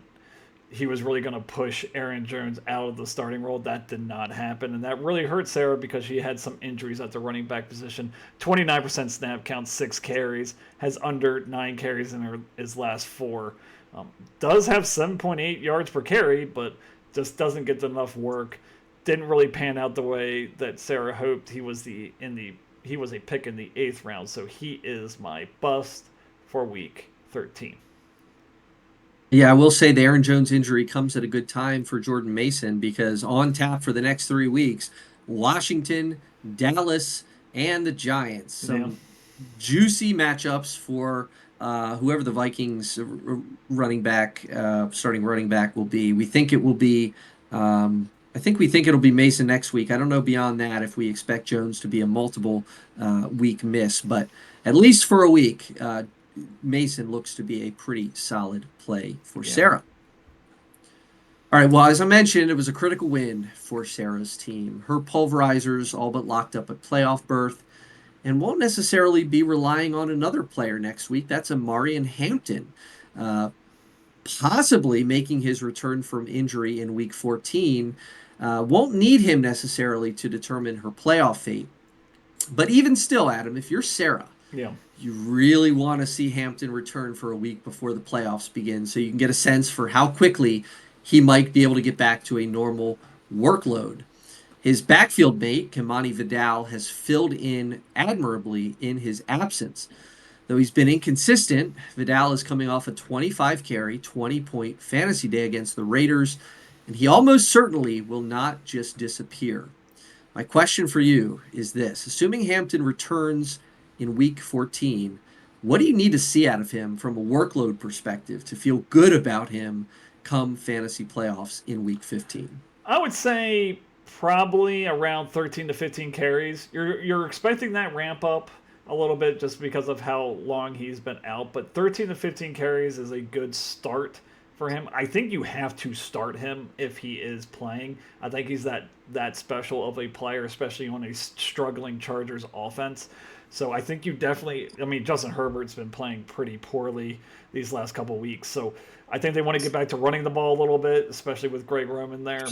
he was really going to push Aaron Jones out of the starting role. That did not happen, and that really hurt Sarah because she had some injuries at the running back position. 29% snap count, 6 carries, has under 9 carries in his last 4. Does have 7.8 yards per carry, but just doesn't get enough work. Didn't really pan out the way that Sarah hoped. He was a pick in the 8th round, so he is my bust for week 13. Yeah, I will say the Aaron Jones injury comes at a good time for Jordan Mason because on tap for the next 3 weeks, Washington, Dallas, and the Giants. Yeah. Some juicy matchups for whoever the Vikings starting running back will be. We think it will be. I think we think it'll be Mason next week. I don't know beyond that if we expect Jones to be a multiple week miss, but at least for a week, Mason looks to be a pretty solid play for Sarah. All right, well, as I mentioned, it was a critical win for Sarah's team. Her pulverizers all but locked up a playoff berth and won't necessarily be relying on another player next week. That's Amarian Hampton, uh, possibly making his return from injury in week 14. Won't need him necessarily to determine her playoff fate. But even still, Adam, if you're Sarah, you really want to see Hampton return for a week before the playoffs begin so you can get a sense for how quickly he might be able to get back to a normal workload. His backfield mate, Kamani Vidal, has filled in admirably in his absence. Though he's been inconsistent, Vidal is coming off a 25 carry, 20-point fantasy day against the Raiders, and he almost certainly will not just disappear. My question for you is this. Assuming Hampton returns in week 14, what do you need to see out of him from a workload perspective to feel good about him come fantasy playoffs in week 15? I would say probably around 13 to 15 carries. You're expecting that ramp up a little bit just because of how long he's been out, but 13 to 15 carries is a good start for him. I think you have to start him if he is playing. I think he's that special of a player, especially on a struggling Chargers offense. So I think you definitely, I mean, Justin Herbert's been playing pretty poorly these last couple of weeks. So I think they want to get back to running the ball a little bit, especially with Greg Roman there.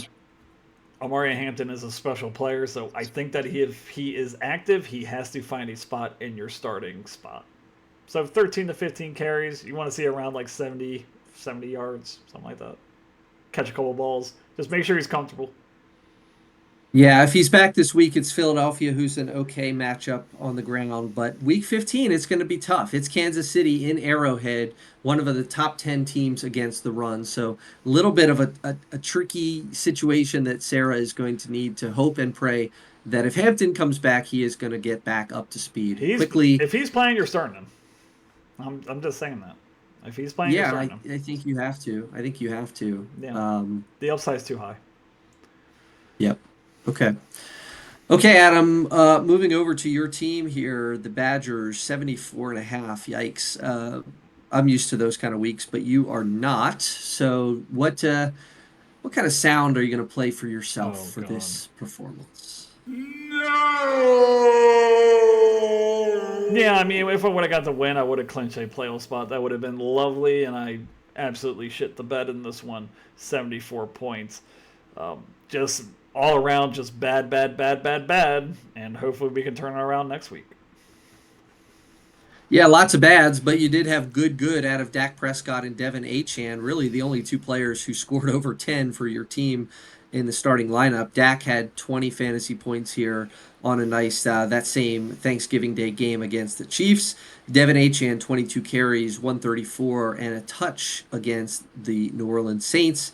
Amari Hampton is a special player, so I think that if he is active, he has to find a spot in your starting spot. So 13 to 15 carries, you want to see around like 70 yards, something like that. Catch a couple balls. Just make sure he's comfortable. Yeah, if he's back this week, it's Philadelphia, who's an okay matchup on the ground. But week 15, it's going to be tough. It's Kansas City in Arrowhead, one of the top 10 teams against the run. So a little bit of a tricky situation that Sarah is going to need to hope and pray that if Hampton comes back, he is going to get back up to speed quickly. If he's playing, you're starting him. I'm just saying that. If he's playing, you're starting him. I think you have to. I think you have to. Yeah. The upside's too high. Yep. Okay, Adam, moving over to your team here, the Badgers, 74.5. Yikes. I'm used to those kind of weeks, but you are not. So what kind of sound are you going to play for yourself for this performance? No! Yeah, I mean, if I would have got the win, I would have clinched a playoff spot. That would have been lovely, and I absolutely shit the bed in this one. 74 points. Just all around, just bad, and hopefully we can turn it around next week. Yeah, lots of bads, but you did have good out of Dak Prescott and Devin Achane, really the only two players who scored over 10 for your team in the starting lineup. Dak had 20 fantasy points here on a nice, that same Thanksgiving Day game against the Chiefs. Devin Achane, 22 carries, 134, and a touch against the New Orleans Saints.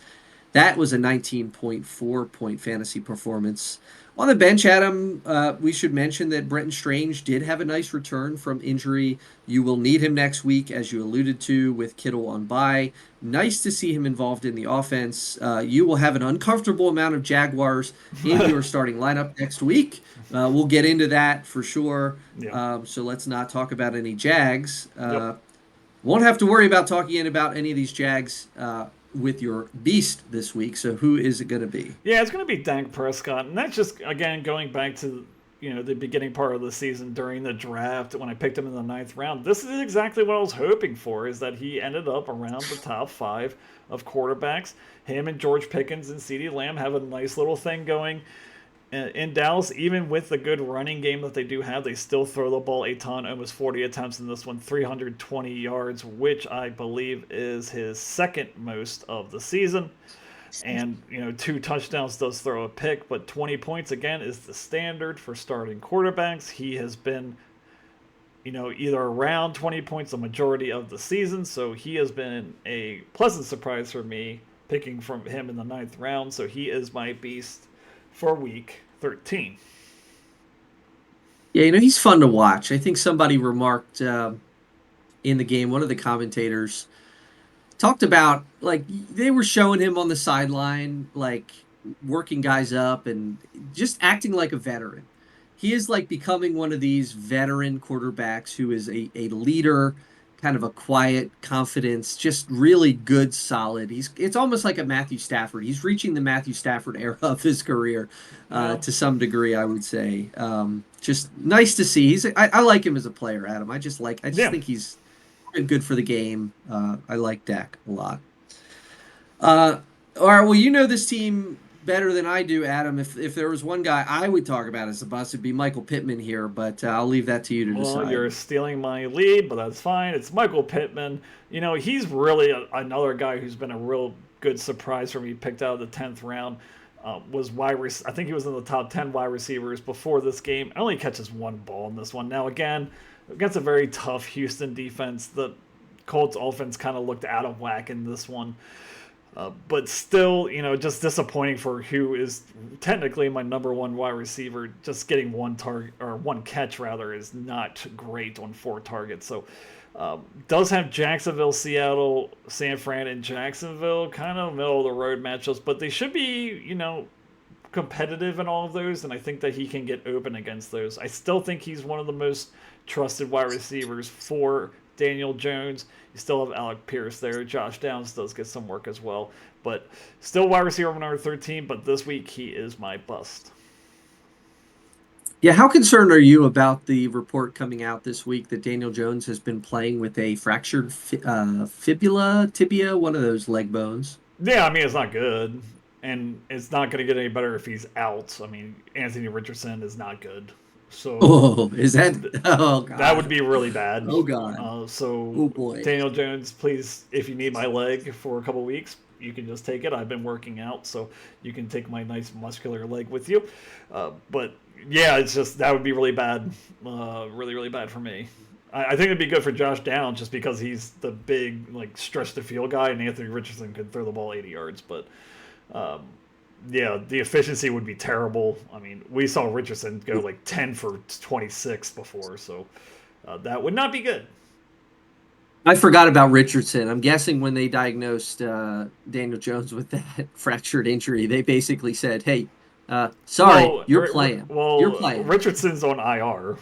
That was a 19.4 point fantasy performance. On the bench, Adam, we should mention that Brenton Strange did have a nice return from injury. You will need him next week, as you alluded to, with Kittle on bye. Nice to see him involved in the offense. You will have an uncomfortable amount of Jaguars in your starting lineup next week. We'll get into that for sure. Yeah. So let's not talk about any Jags. Won't have to worry about talking about any of these Jags with your beast this week. So who is it going to be? Yeah, it's going to be Dak Prescott. And that's just, again, going back to, the beginning part of the season during the draft when I picked him in the 9th round. This is exactly what I was hoping for, is that he ended up around the top 5 of quarterbacks. Him and George Pickens and CeeDee Lamb have a nice little thing going. In Dallas, even with the good running game that they do have, they still throw the ball a ton, almost 40 attempts in this one, 320 yards, which I believe is his second most of the season. And, 2 touchdowns, does throw a pick, but 20 points, again, is the standard for starting quarterbacks. He has been, either around 20 points the majority of the season, so he has been a pleasant surprise for me, picking from him in the 9th round, so he is my beast for week 13. Yeah, he's fun to watch. I think somebody remarked in in the game, one of the commentators talked about, like, they were showing him on the sideline, like, working guys up and just acting like a veteran. He is like becoming one of these veteran quarterbacks who is a leader, kind of a quiet confidence, just really good, solid. It's almost like a Matthew Stafford. He's reaching the Matthew Stafford era of his career Yeah. to some degree, I would say. Just nice to see. I like him as a player, Adam. I just Yeah. think he's good for the game. I like Dak a lot. All right, well, you know this team better than I do, Adam. If there was one guy I would talk about as a bust, it'd be Michael Pittman here, but I'll leave that to you to Well, decide. you're stealing my lead, but that's fine. It's Michael Pittman. You know, he's really another guy who's been a real good surprise for me. Picked out of the 10th round. I think he was in the top 10 wide receivers before this game. Only catches one ball in this one. Now, again, against a very tough Houston defense, the Colts offense kind of looked out of whack in this one. But still, you know, just disappointing for who is technically my number one wide receiver. Just getting one target or one catch rather is not great on 4 targets. So does have Jacksonville, Seattle, San Fran, and Jacksonville kind of middle of the road matchups, but they should be, you know, competitive in all of those, and I think that he can get open against those. I still think he's one of the most trusted wide receivers for Daniel Jones. You still have Alec Pierce there. Josh Downs does get some work as well, but still wide receiver number 13, but this week he is my bust. Yeah, how concerned are you about the report coming out this week that Daniel Jones has been playing with a fractured tibia, one of those leg bones? Yeah, I mean, it's not good, and it's not going to get any better if he's out. I mean, Anthony Richardson is not good. So Oh, is that? Oh, God. that would be really bad. Oh, God. So boy. Daniel Jones, please, if you need my leg for a couple weeks, you can just take it. I've been working out, so you can take my nice muscular leg with you. But yeah, it's just that would be really bad, really, really bad for me. I think it'd be good for Josh Downs just because he's the big, like, stretch the field guy, and Anthony Richardson could throw the ball 80 yards. But yeah, the efficiency would be terrible. I mean, we saw Richardson go like 10 for 26 before, so that would not be good. I forgot about Richardson. I'm guessing when they diagnosed Daniel Jones with that fractured injury, they basically said, "Hey, sorry, you're playing. You're playing." Richardson's on IR,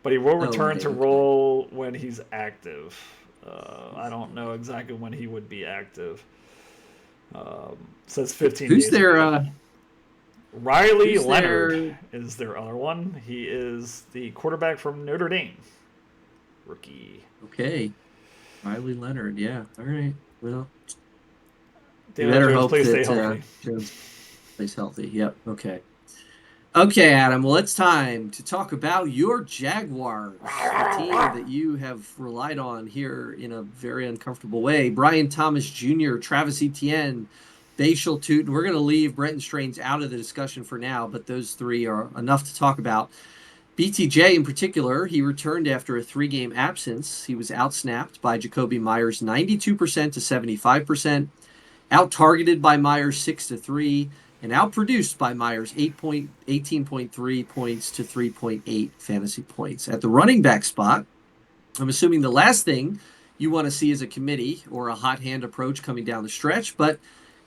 but he will return to okay. roll when he's active. I don't know exactly when he would be active. Says 15 Who's days. their Riley who's Leonard is their other one. He is the quarterback from Notre Dame. Rookie. Okay, Riley Leonard. Yeah. All right. Well, you Daniel better Jones, hope please that stay healthy. Jones stays healthy. Yep. Okay. Okay, Adam. Well, it's time to talk about your Jaguars, the team that you have relied on here in a very uncomfortable way. Brian Thomas Jr., Travis Etienne, Bashal Tootin. We're going to leave Brenton Strange out of the discussion for now, but those 3 are enough to talk about. BTJ in particular, he returned after a 3-game absence. He was outsnapped by Jacoby Myers 92% to 75%, out-targeted by Myers 6-3, and outproduced by Myers 18.3 points to 3.8 fantasy points. At the running back spot, I'm assuming the last thing you want to see is a committee or a hot hand approach coming down the stretch, but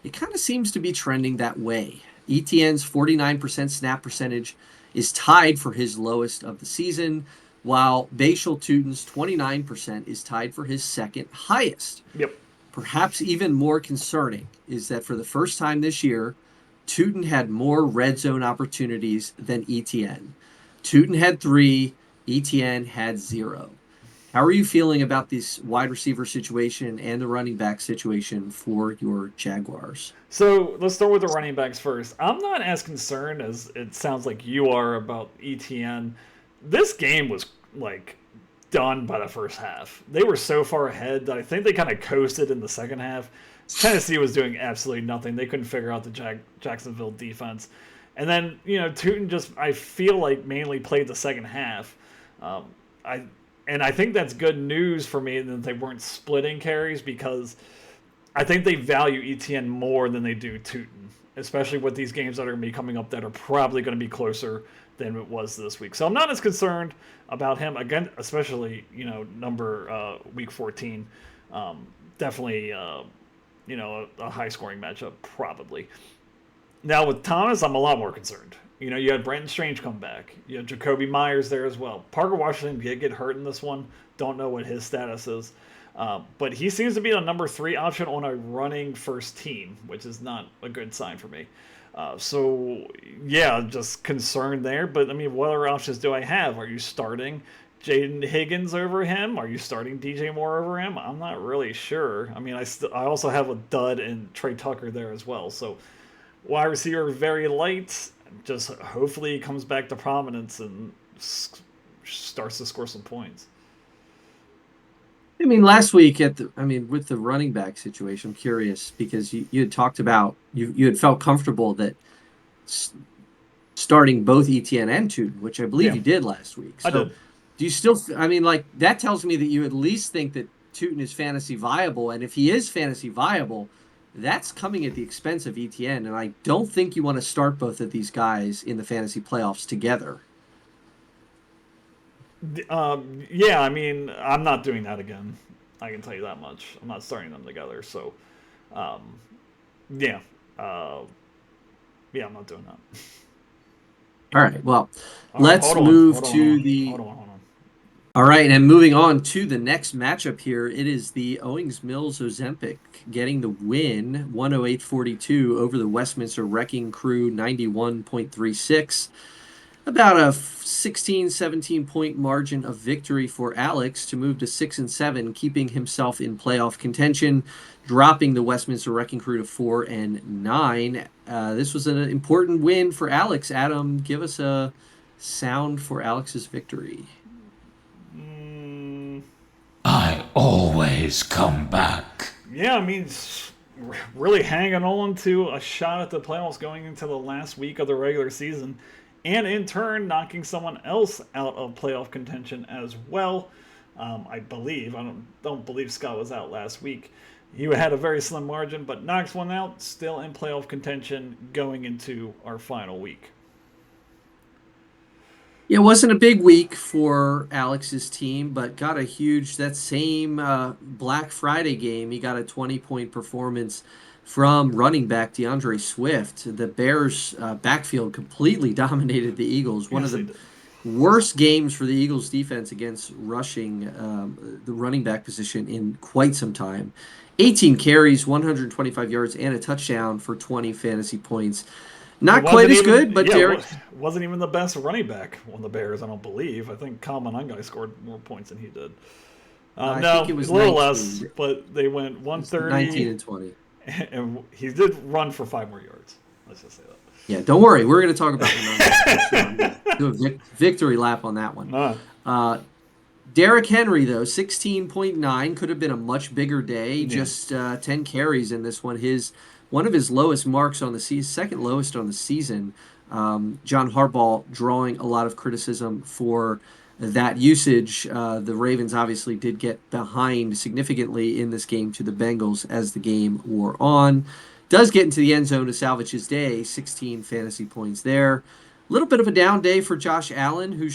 it kind of seems to be trending that way. Etienne's 49% snap percentage is tied for his lowest of the season, while Bashal Tootin's 29% is tied for his second highest. Yep. Perhaps even more concerning is that for the first time this year, Tootin had more red zone opportunities than Etienne. Tootin had 3, Etienne had 0. How are you feeling about this wide receiver situation and the running back situation for your Jaguars? So let's start with the running backs first. I'm not as concerned as it sounds like you are about Etienne. This game was like done by the first half. They were so far ahead that I think they kind of coasted in the second half. Tennessee was doing absolutely nothing. They couldn't figure out the Jacksonville defense. And then, you know, Tootin just, I feel like, mainly played the second half. I think that's good news for me that they weren't splitting carries because I think they value Etienne more than they do Tootin, especially with these games that are going to be coming up that are probably going to be closer than it was this week. So I'm not as concerned about him again, especially week 14. Definitely a high scoring matchup probably. Now with Thomas, I'm a lot more concerned. You had Brandon Strange come back. You had Jacoby Myers there as well. Parker Washington did get hurt in this one. Don't know what his status is. But he seems to be a number 3 option on a running first team, which is not a good sign for me. Just concerned there. But, what other options do I have? Are you starting Jaden Higgins over him? Are you starting DJ Moore over him? I'm not really sure. I also have a dud in Trey Tucker there as well. So, wide receiver very light. Just hopefully he comes back to prominence and starts to score some points. Last week with the running back situation, I'm curious because you had talked about you had felt comfortable that starting both Etienne and Tootin, which I believe you did last week. So I did. Do you still? That tells me that you at least think that Tootin is fantasy viable, and if he is fantasy viable, that's coming at the expense of Etienne, and I don't think you want to start both of these guys in the fantasy playoffs together. I'm not doing that again. I can tell you that much. I'm not starting them together. So, I'm not doing that. All right. Well, let's move to the. Hold on. All right, and moving on to the next matchup here, it is the Owings Mills Ozempic getting the win, 108.42 over the Westminster Wrecking Crew, 91.36. About a 16, 17-point margin of victory for Alex to move to 6-7, keeping himself in playoff contention, dropping the Westminster Wrecking Crew to 4-9. This was an important win for Alex. Adam, give us a sound for Alex's victory. I always come back. Yeah, really hanging on to a shot at the playoffs going into the last week of the regular season, and in turn knocking someone else out of playoff contention as well. I believe. I don't believe Scott was out last week. He had a very slim margin, but knocks one out, still in playoff contention going into our final week. Yeah, it wasn't a big week for Alex's team, but got that same Black Friday game. He got a 20-point performance from running back DeAndre Swift. The Bears' backfield completely dominated the Eagles. One of the worst games for the Eagles' defense against rushing the running back position in quite some time. 18 carries, 125 yards, and a touchdown for 20 fantasy points. Not quite as good, but Derek wasn't even the best running back on the Bears, I don't believe. I think Kyle Monangai scored more points than he did. I think it was a little 19. less, but they went 130. 19 and 20. And he did run for 5 more yards. Let's just say that. Yeah, don't worry. We're going to talk about the do a victory lap on that one. Derrick Henry, though, 16.9, could have been a much bigger day. Yeah. Just 10 carries in this one. One of his lowest marks on the season, second lowest on the season. John Harbaugh drawing a lot of criticism for that usage. The Ravens obviously did get behind significantly in this game to the Bengals as the game wore on. Does get into the end zone to salvage his day, 16 fantasy points there. A little bit of a down day for Josh Allen, who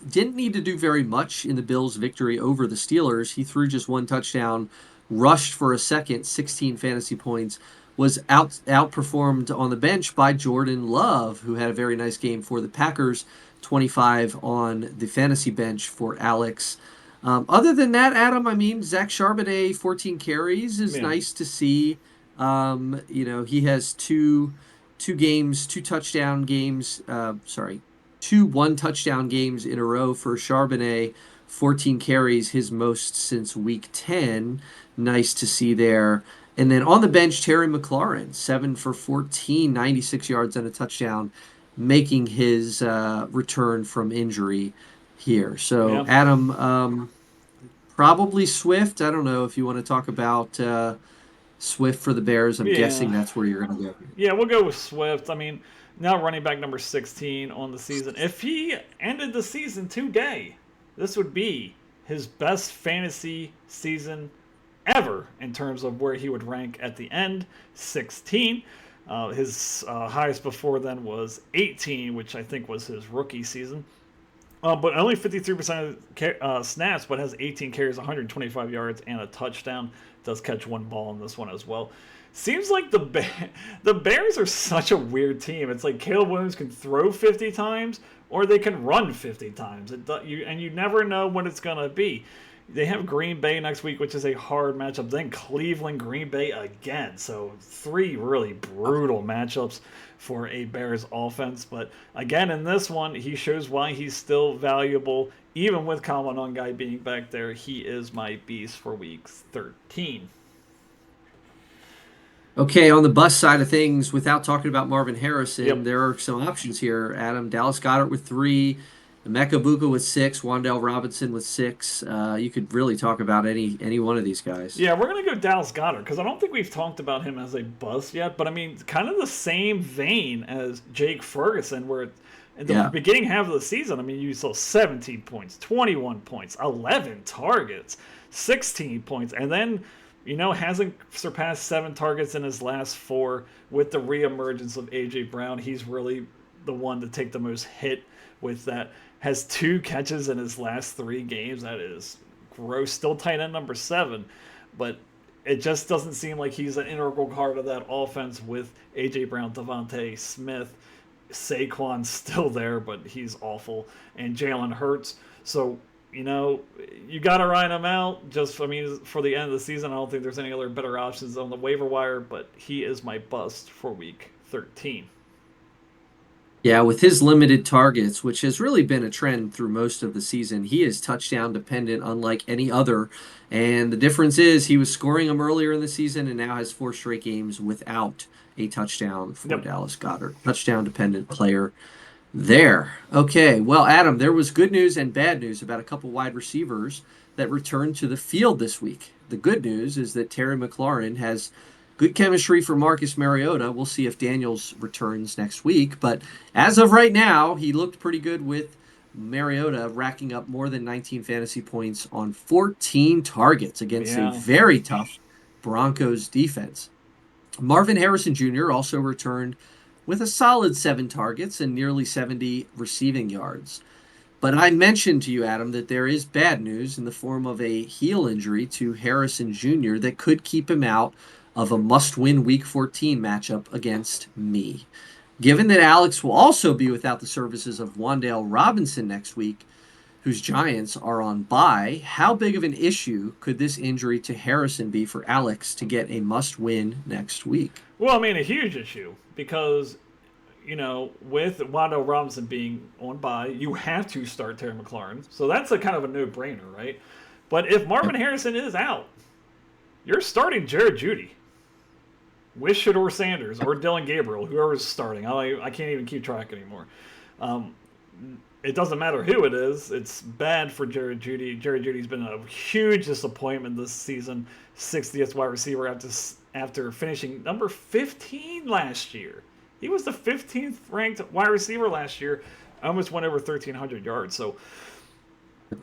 didn't need to do very much in the Bills' victory over the Steelers. He threw just one touchdown, rushed for a second, 16 fantasy points, was outperformed on the bench by Jordan Love, who had a very nice game for the Packers, 25 on the fantasy bench for Alex. Other than that, Adam, Zach Charbonnet, 14 carries is nice to see. He has two one-touchdown games in a row for Charbonnet, 14 carries, his most since week 10. Nice to see there. And then on the bench, Terry McLaurin, 7 for 14, 96 yards and a touchdown, making his return from injury here. So, Adam, probably Swift. I don't know if you want to talk about Swift for the Bears. I'm guessing that's where you're going to go. Yeah, we'll go with Swift. Now running back number 16 on the season. If he ended the season today, this would be his best fantasy season ever in terms of where he would rank at the end, 16. His highest before then was 18, which I think was his rookie season. But only 53% of snaps, but has 18 carries, 125 yards, and a touchdown. Does catch one ball in this one as well. Seems like the Bears are such a weird team. It's like Caleb Williams can throw 50 times or they can run 50 times. And you never know what it's going to be. They have Green Bay next week, which is a hard matchup. Then Cleveland, Green Bay again. So 3 really brutal matchups for a Bears offense. But again, in this one, he shows why he's still valuable. Even with Kalman guy being back there, he is my beast for week 13. Okay, on the bust side of things, without talking about Marvin Harrison, Yep. there are some options here, Adam. Dallas Goedert with 3, Emeka Buka with 6, Wan'Dale Robinson with 6. You could really talk about any one of these guys. Yeah, we're going to go Dallas Goedert because I don't think we've talked about him as a bust yet. But, I mean, kind of the same vein as Jake Ferguson, where in the beginning half of the season, I mean, you saw 17 points, 21 points, 11 targets, 16 points, and then – hasn't surpassed 7 targets in his last 4 with the reemergence of A.J. Brown. He's really the one to take the most hit with that. Has 2 catches in his last 3 games. That is gross. Still tight end number 7. But it just doesn't seem like he's an integral part of that offense with A.J. Brown, Devontae Smith. Saquon's still there, but he's awful. And Jalen Hurts. So you got to ride him out. For the end of the season, I don't think there's any other better options on the waiver wire, but he is my bust for week 13. Yeah, with his limited targets, which has really been a trend through most of the season, he is touchdown dependent unlike any other. And the difference is he was scoring them earlier in the season and now has 4 straight games without a touchdown for Dallas Goedert. Touchdown dependent player there. Okay, well, Adam, there was good news and bad news about a couple wide receivers that returned to the field this week. The good news is that Terry McLaurin has good chemistry for Marcus Mariota. We'll see if Daniels returns next week, but as of right now, he looked pretty good with Mariota racking up more than 19 fantasy points on 14 targets against a very tough Broncos defense. Marvin Harrison Jr. also returned with a solid 7 targets and nearly 70 receiving yards. But I mentioned to you, Adam, that there is bad news in the form of a heel injury to Harrison Jr. that could keep him out of a must-win Week 14 matchup against me. Given that Alex will also be without the services of Wan'Dale Robinson next week, whose Giants are on bye, how big of an issue could this injury to Harrison be for Alex to get a must-win next week? Well, I mean, a huge issue because, with Wan'Dale Robinson being on bye, you have to start Terry McLaurin. So that's a kind of a no-brainer, right? But if Marvin Harrison is out, you're starting Jared Jeudy with Shedeur Sanders or Dylan Gabriel, whoever's starting. I can't even keep track anymore. It doesn't matter who it is. It's bad for Jared Jeudy. Jared Judy's been a huge disappointment this season. 60th wide receiver after finishing number 15 last year. He was the 15th ranked wide receiver last year. Almost went over 1,300 yards. So,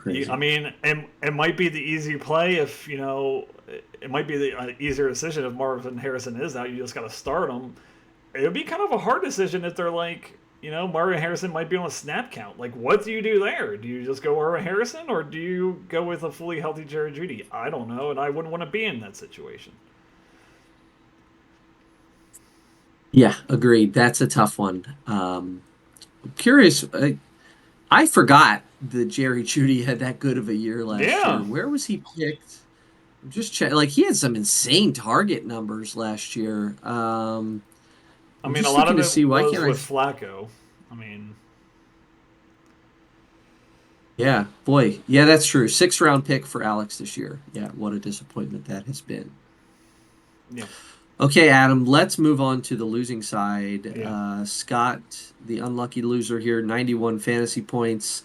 I mean, it might be the easy play if, it might be the easier decision if Marvin Harrison is out. You just got to start him. It would be kind of a hard decision if they're like, Marvin Harrison might be on a snap count. Like, what do you do there? Do you just go Marvin Harrison or do you go with a fully healthy Jared Jeudy? I don't know, and I wouldn't want to be in that situation. Yeah, agreed. That's a tough one. I'm curious. I forgot that Jerry Jeudy had that good of a year last year. Where was he picked? I'm just checking. Like, he had some insane target numbers last year. I mean, a lot of it was with Flacco. I mean, yeah, boy. Yeah, that's true. 6th-round pick for Alex this year. Yeah, what a disappointment that has been. Yeah. Okay, Adam, let's move on to the losing side. Yeah. Scott, the unlucky loser here, 91 fantasy points.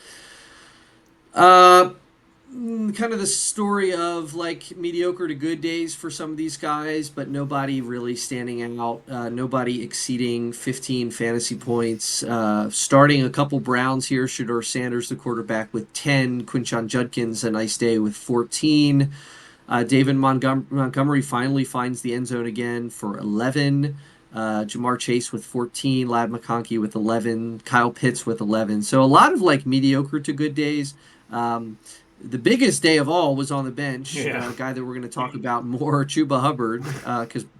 Kind of the story of like mediocre to good days for some of these guys, but nobody really standing out. Nobody exceeding 15 fantasy points. Starting a couple Browns here. Shedeur Sanders, the quarterback, with 10. Quinshon Judkins, a nice day with 14. David Montgomery finally finds the end zone again for 11. Jamar Chase with 14, Ladd McConkey with 11, Kyle Pitts with 11. So a lot of like mediocre to good days. The biggest day of all was on the bench, Yeah. a guy that we're going to talk about more, Chuba Hubbard,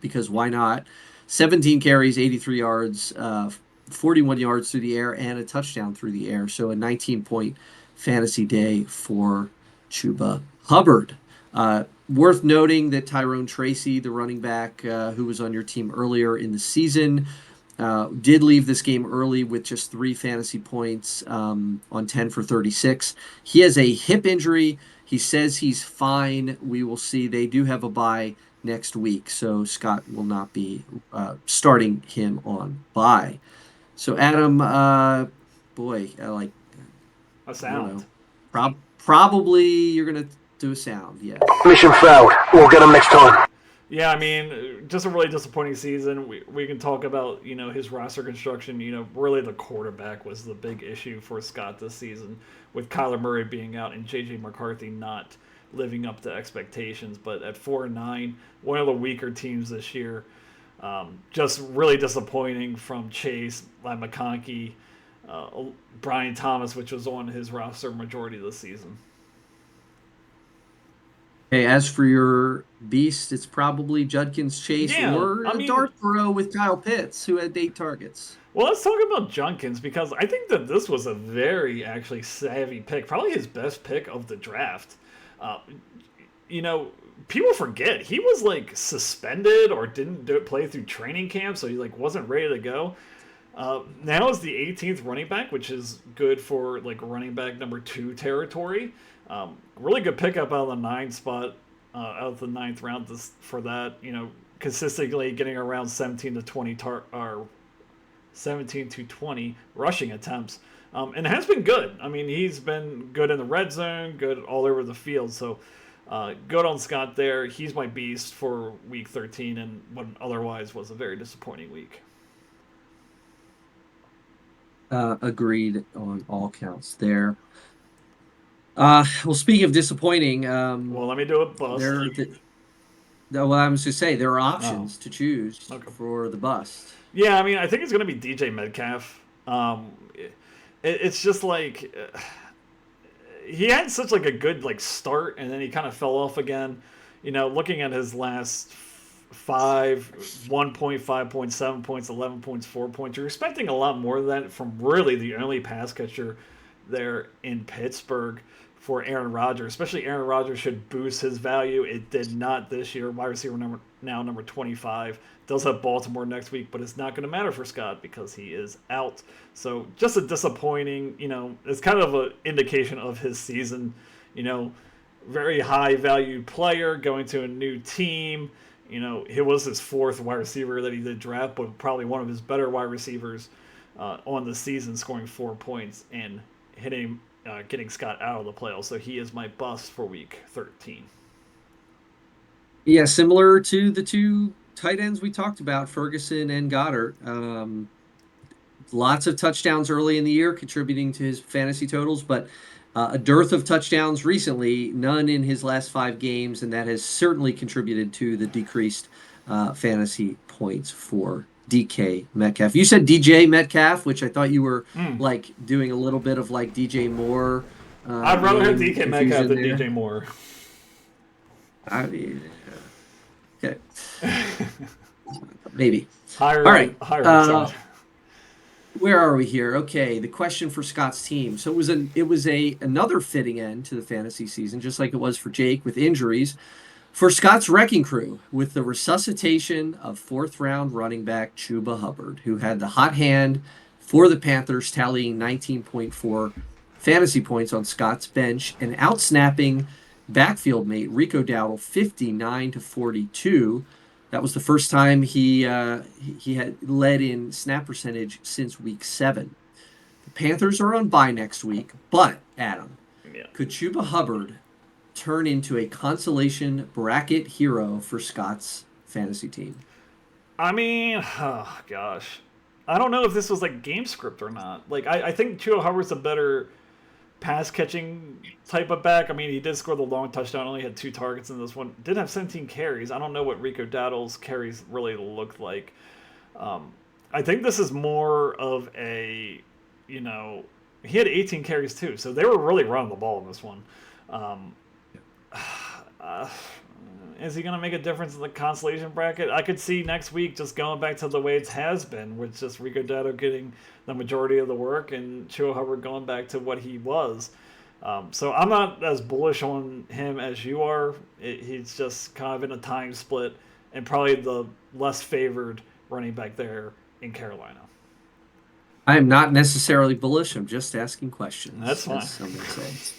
because why not? 17 carries, 83 yards, 41 yards through the air, and a touchdown through the air. So a 19-point fantasy day for Chuba Hubbard. Worth noting that Tyrone Tracy, the running back who was on your team earlier in the season, did leave this game early with just 3 fantasy points on 10 for 36. He has a hip injury. He says he's fine. We will see. They do have a bye next week, so Scott will not be starting him on bye. So Adam, boy, like A I don't sound. know, probably you're gonna do a sound, yes. Mission failed. We'll get him next time. Yeah, I mean, just a really disappointing season. We can talk about, his roster construction. Really the quarterback was the big issue for Scott this season, with Kyler Murray being out and J.J. McCarthy not living up to expectations. But at 4-9, one of the weaker teams this year. Just really disappointing from Chase, Ladd McConkey, Brian Thomas, which was on his roster majority of the season. Okay, as for your beast, it's probably Judkins, Chase, Yeah, or I mean- dart throw with Kyle Pitts, who had 8 targets. Well, let's talk about Junkins, because I think that this was a very actually savvy pick, probably his best pick of the draft. People forget he was like suspended or didn't play through training camp, so he like wasn't ready to go. Now is the 18th running back, which is good for like running back number 2 territory. Really good pickup out of the 9 spot, out of the 9th round for that. Consistently getting around 17 to 20 rushing attempts, and it has been good. I mean, he's been good in the red zone, good all over the field. So good on Scott there. He's my beast for week 13 and what otherwise was a very disappointing week. Agreed on all counts there. Well, speaking of disappointing, Well, let me do it. Bust. well, I was to say there are options to choose Okay. for the bust. Yeah, I mean, I think it's going to be DJ Metcalf. It's just like he had such like a good like start, and then he kind of fell off again. Looking at his last 1 point, 5 points, 7 points, 11 points, 4 points. You're expecting a lot more than that from really the only pass catcher there in Pittsburgh for Aaron Rodgers. Especially Aaron Rodgers should boost his value. It did not this year. Wide receiver number 25. Does have Baltimore next week, but it's not going to matter for Scott because he is out. So just a disappointing, it's kind of an indication of his season. Very high valued player going to a new team. He was his 4th wide receiver that he did draft, but probably one of his better wide receivers on the season, scoring 4 points and getting Scott out of the playoffs. So he is my bust for week 13. Yeah, similar to the 2 tight ends we talked about, Ferguson and Goddard. Lots of touchdowns early in the year contributing to his fantasy totals, but a dearth of touchdowns recently, none in his last 5 games, and that has certainly contributed to the decreased fantasy points for DK Metcalf. You said DJ Metcalf, which I thought you were like doing a little bit of like DJ Moore. I'd rather have DK Metcalf than there. DJ Moore. I mean, okay. Maybe. Higher, All right. higher side. Where are we here? Okay, the question for Scott's team. So it was another fitting end to the fantasy season, just like it was for Jake with injuries. For Scott's wrecking crew, with the resuscitation of 4th round running back Chuba Hubbard, who had the hot hand for the Panthers, tallying 19.4 fantasy points on Scott's bench, and outsnapping backfield mate Rico Dowdle 59 to 42. That was the first time he had led in snap percentage since week 7. The Panthers are on bye next week, but Adam, could Chuba Hubbard turn into a consolation bracket hero for Scott's fantasy team? I mean, oh gosh, I don't know if this was like game script or not. Like I think Chuba Hubbard's a better pass catching type of back. I mean, he did score the long touchdown, only had 2 targets in this one. Did have 17 carries. I don't know what Rico Dowdle's carries really looked like. I think this is more of a, he had 18 carries too, so they were really running the ball in this one. Is he going to make a difference in the consolation bracket? I could see next week just going back to the way it has been, with just Rico Dotto getting the majority of the work and Chuo Hubbard going back to what he was. So I'm not as bullish on him as you are. He's just kind of in a time split and probably the less favored running back there in Carolina. I am not necessarily bullish. I'm just asking questions. That's fine. As some would say.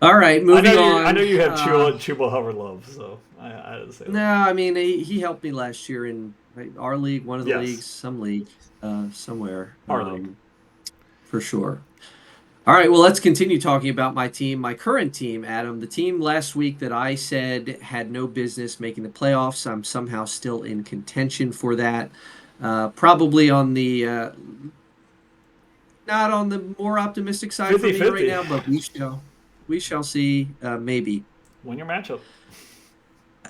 All right, moving on. I know you have Chuba Hubbard love, so I had to say that. No, I mean, he helped me last year in our league, one of the leagues, some league, somewhere. Our league. For sure. All right, well, let's continue talking about my team, my current team, Adam. The team last week that I said had no business making the playoffs. I'm somehow still in contention for that. Probably on the not on the more optimistic side 50-50. for me right now, but we shall see. Maybe win your matchup.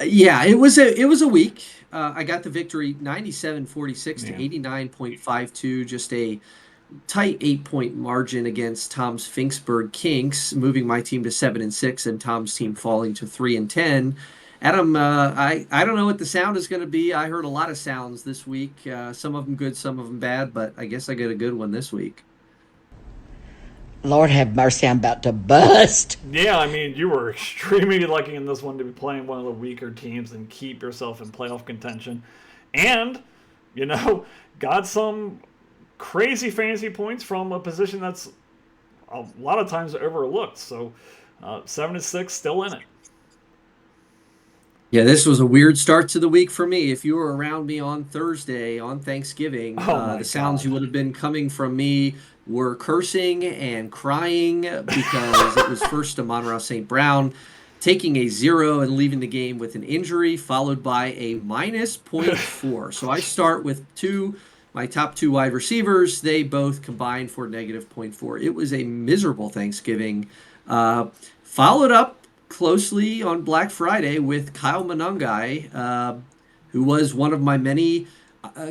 Yeah, it was a week. I got the victory 97-46 to 89.52, just a tight 8-point margin against Tom's Finksburg Kinks, moving my team to 7-6 and Tom's team falling to 3-10. Adam, I don't know what the sound is going to be. I heard a lot of sounds this week, some of them good, some of them bad, but I guess I got a good one this week. Lord have mercy, I'm about to bust. Yeah, I mean, you were extremely lucky in this one to be playing one of the weaker teams and keep yourself in playoff contention. And, got some crazy fantasy points from a position that's a lot of times overlooked. So 7-6, still in it. Yeah, this was a weird start to the week for me. If you were around me on Thursday, on Thanksgiving, the sounds you would have been coming from me were cursing and crying because it was first Amon-Ra St. Brown taking a 0 and leaving the game with an injury, followed by a minus 0.4. So I start with my top two wide receivers. They both combined for negative 0.4. It was a miserable Thanksgiving. Followed up closely on Black Friday with Kyle Monangai, who was one of my many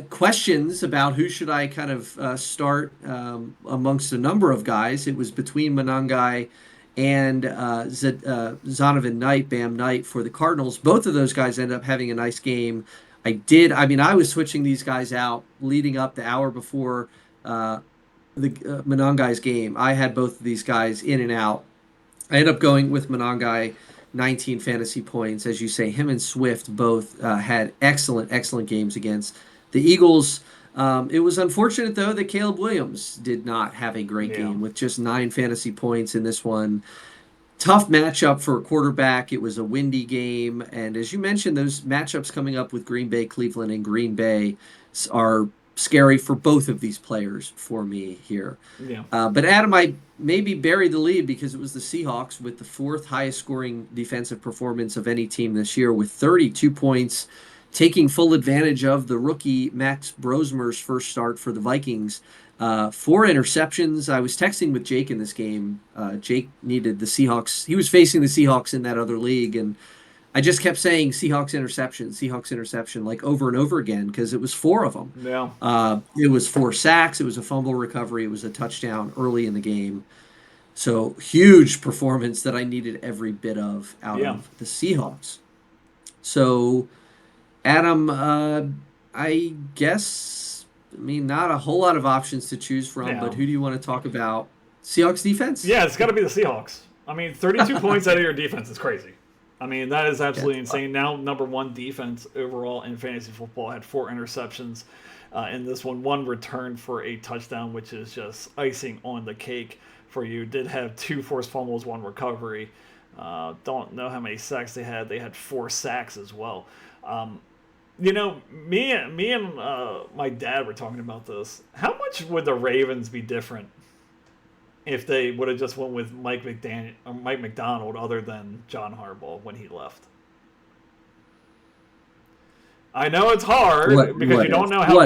questions about who should I kind of start amongst a number of guys. It was between Monangai and Zonovan Knight, Bam Knight for the Cardinals. Both of those guys ended up having a nice game. I was switching these guys out leading up the hour before the Monangai's game. I had both of these guys in and out. I ended up going with Monangai, 19 fantasy points. As you say, him and Swift both had excellent games against the Eagles. It was unfortunate, though, that Caleb Williams did not have a great game with just 9 fantasy points in this one. Tough matchup for a quarterback. It was a windy game. And as you mentioned, those matchups coming up with Green Bay, Cleveland, and Green Bay are scary for both of these players for me here. Yeah. But Adam, I maybe buried the lead because it was the Seahawks with the 4th highest scoring defensive performance of any team this year with 32 points, taking full advantage of the rookie Max Brosmer's first start for the Vikings. 4 interceptions. I was texting with Jake in this game. Jake needed the Seahawks. He was facing the Seahawks in that other league, and I just kept saying Seahawks interception, like over and over again because it was 4 of them. Yeah. It was 4 sacks. It was a fumble recovery. It was a touchdown early in the game. So huge performance that I needed every bit of out of the Seahawks. So, Adam, I guess, not a whole lot of options to choose from, but who do you want to talk about? Seahawks defense? Yeah, it's got to be the Seahawks. 32 points out of your defense is crazy. That is absolutely insane. Now, number 1 defense overall in fantasy football, had 4 interceptions in this one. 1 return for a touchdown, which is just icing on the cake for you. Did have 2 forced fumbles, 1 recovery. Don't know how many sacks they had. They had 4 sacks as well. Me and my dad were talking about this. How much would the Ravens be different if they would have just went with Mike McDonald other than John Harbaugh when he left? I know it's hard because you don't know how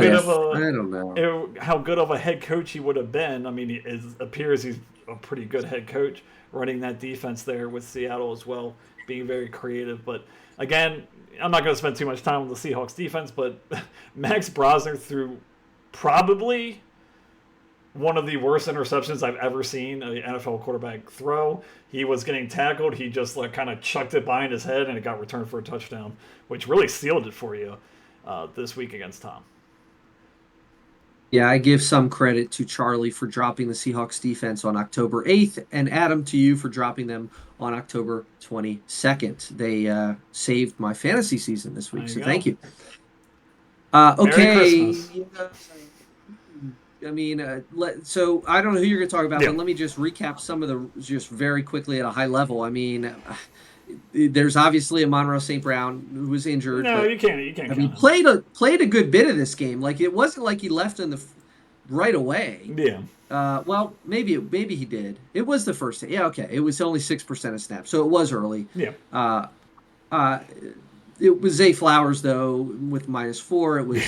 good of a head coach he would have been. It appears he's a pretty good head coach running that defense there with Seattle as well, being very creative. But again, I'm not going to spend too much time on the Seahawks defense, but Max Brosner threw probably one of the worst interceptions I've ever seen an NFL quarterback throw. He was getting tackled. He just kind of chucked it behind his head, and it got returned for a touchdown, which really sealed it for you this week against Tom. Yeah, I give some credit to Charlie for dropping the Seahawks defense on October 8th, and Adam to you for dropping them on October 22nd. They saved my fantasy season this week, so thank you. Okay. Merry Christmas. I mean, so I don't know who you're going to talk about, but let me just recap some of the just very quickly at a high level. I mean, there's obviously a Monroe St. Brown who was injured. No, you can't. I mean, played a good bit of this game. Like, it wasn't like he left in the right away. Yeah. Well, maybe he did. It was the first. Yeah, okay. It was only 6% of snaps, so it was early. Yeah. It was Zay Flowers though with -4. It was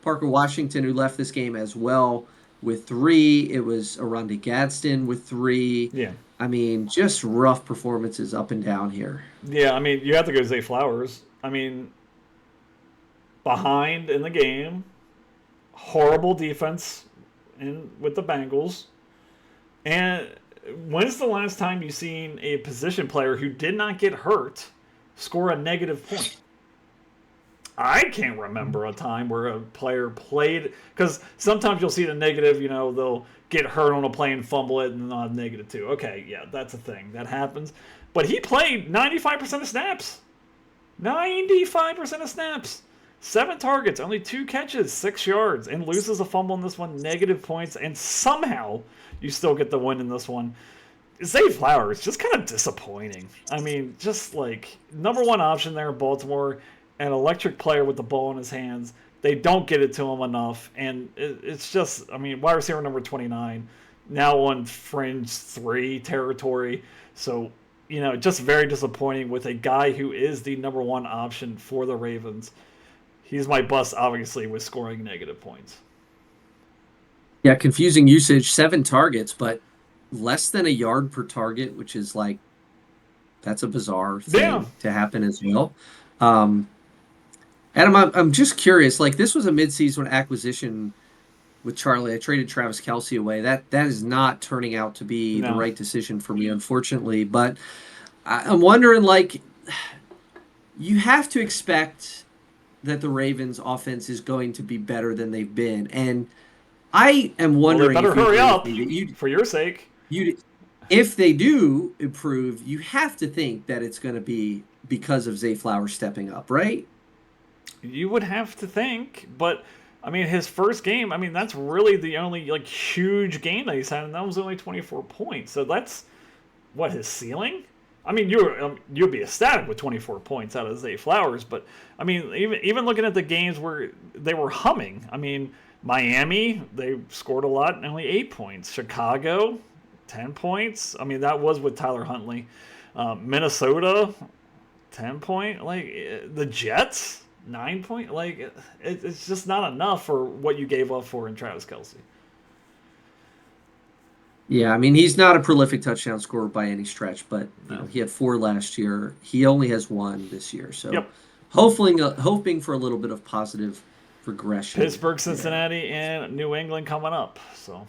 Parker Washington who left this game as well with 3. It was Aronde Gadsden with 3. Yeah. I mean, just rough performances up and down here. Yeah, I mean, you have to go Zay Flowers. I mean, behind in the game, horrible defense with the Bengals. And when's the last time you've seen a position player who did not get hurt score a negative point? I can't remember a time where a player played, because sometimes you'll see the negative, they'll get hurt on a play and fumble it and not -2. Okay, yeah, that's a thing. That happens. But he played 95% of snaps. 95% of snaps. 7 targets, only 2 catches, 6 yards, and loses a fumble in this one, negative points, and somehow you still get the win in this one. Zay Flowers, just kind of disappointing. I mean, just like number 1 option there in Baltimore, an electric player with the ball in his hands. They don't get it to him enough, and it's just, I mean, wide receiver number 29, now on fringe 3 territory. So, just very disappointing with a guy who is the number 1 option for the Ravens. He's my bust, obviously, with scoring negative points. Yeah, confusing usage, 7 targets, but less than a yard per target, which is like, that's a bizarre thing to happen as well. Adam, I'm just curious. Like, this was a midseason acquisition with Charlie. I traded Travis Kelce away. That is not turning out to be the right decision for me, unfortunately. But I'm wondering, like, you have to expect that the Ravens' offense is going to be better than they've been, and I am wondering. Well, they better hurry up for your sake. If they do improve, you have to think that it's going to be because of Zay Flowers stepping up, right? You would have to think, but I mean, his first game, I mean, that's really the only huge game that he's had, and that was only 24 points. So that's what, his ceiling? I mean, you'd be ecstatic with 24 points out of Zay Flowers, but I mean, even looking at the games where they were humming, I mean, Miami, they scored a lot and only 8 points. Chicago, 10 points. I mean, that was with Tyler Huntley. Minnesota, 10 point. The Jets, 9 point. It's just not enough for what you gave up for in Travis Kelce. Yeah, I mean, he's not a prolific touchdown scorer by any stretch, but he had 4 last year. He only has 1 this year. So hoping for a little bit of positive regression. Pittsburgh, Cincinnati, and New England coming up. So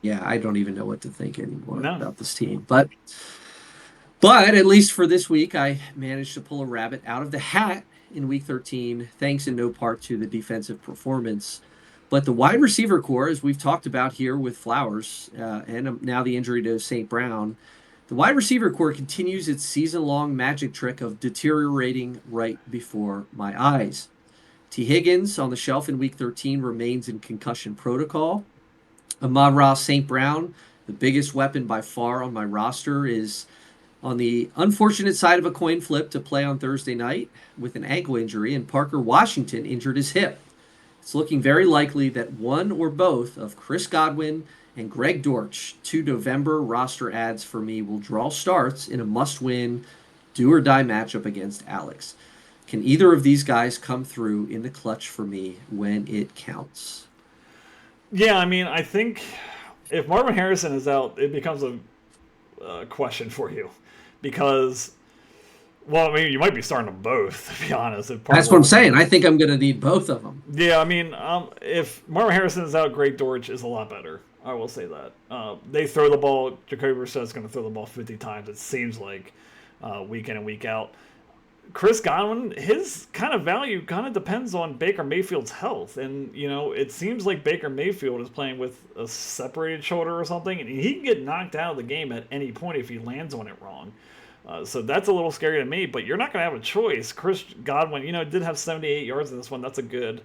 yeah, I don't even know what to think anymore about this team. But at least for this week, I managed to pull a rabbit out of the hat in Week 13, thanks in no part to the defensive performance. But the wide receiver core, as we've talked about here with Flowers, and now the injury to St. Brown, the wide receiver core continues its season-long magic trick of deteriorating right before my eyes. T. Higgins, on the shelf in Week 13, remains in concussion protocol. Amon-Ra St. Brown, the biggest weapon by far on my roster, is on the unfortunate side of a coin flip to play on Thursday night with an ankle injury, and Parker Washington injured his hip. It's looking very likely that one or both of Chris Godwin and Greg Dortch, 2 November roster adds for me, will draw starts in a must-win, do-or-die matchup against Alex. Can either of these guys come through in the clutch for me when it counts? Yeah, I mean, I think if Marvin Harrison is out, it becomes a question for you. Because Well, I mean, you might be starting them both, to be honest. That's what I'm saying. I think I'm going to need both of them. Yeah, I mean, if Marvin Harrison is out, Greg Dortch is a lot better. I will say that. They throw the ball. Jacoby Brissett's going to throw the ball 50 times, it seems like, week in and week out. Chris Godwin, his kind of value kind of depends on Baker Mayfield's health. And, it seems like Baker Mayfield is playing with a separated shoulder or something, and he can get knocked out of the game at any point if he lands on it wrong. So that's a little scary to me, but you're not going to have a choice. Chris Godwin, did have 78 yards in this one. That's a good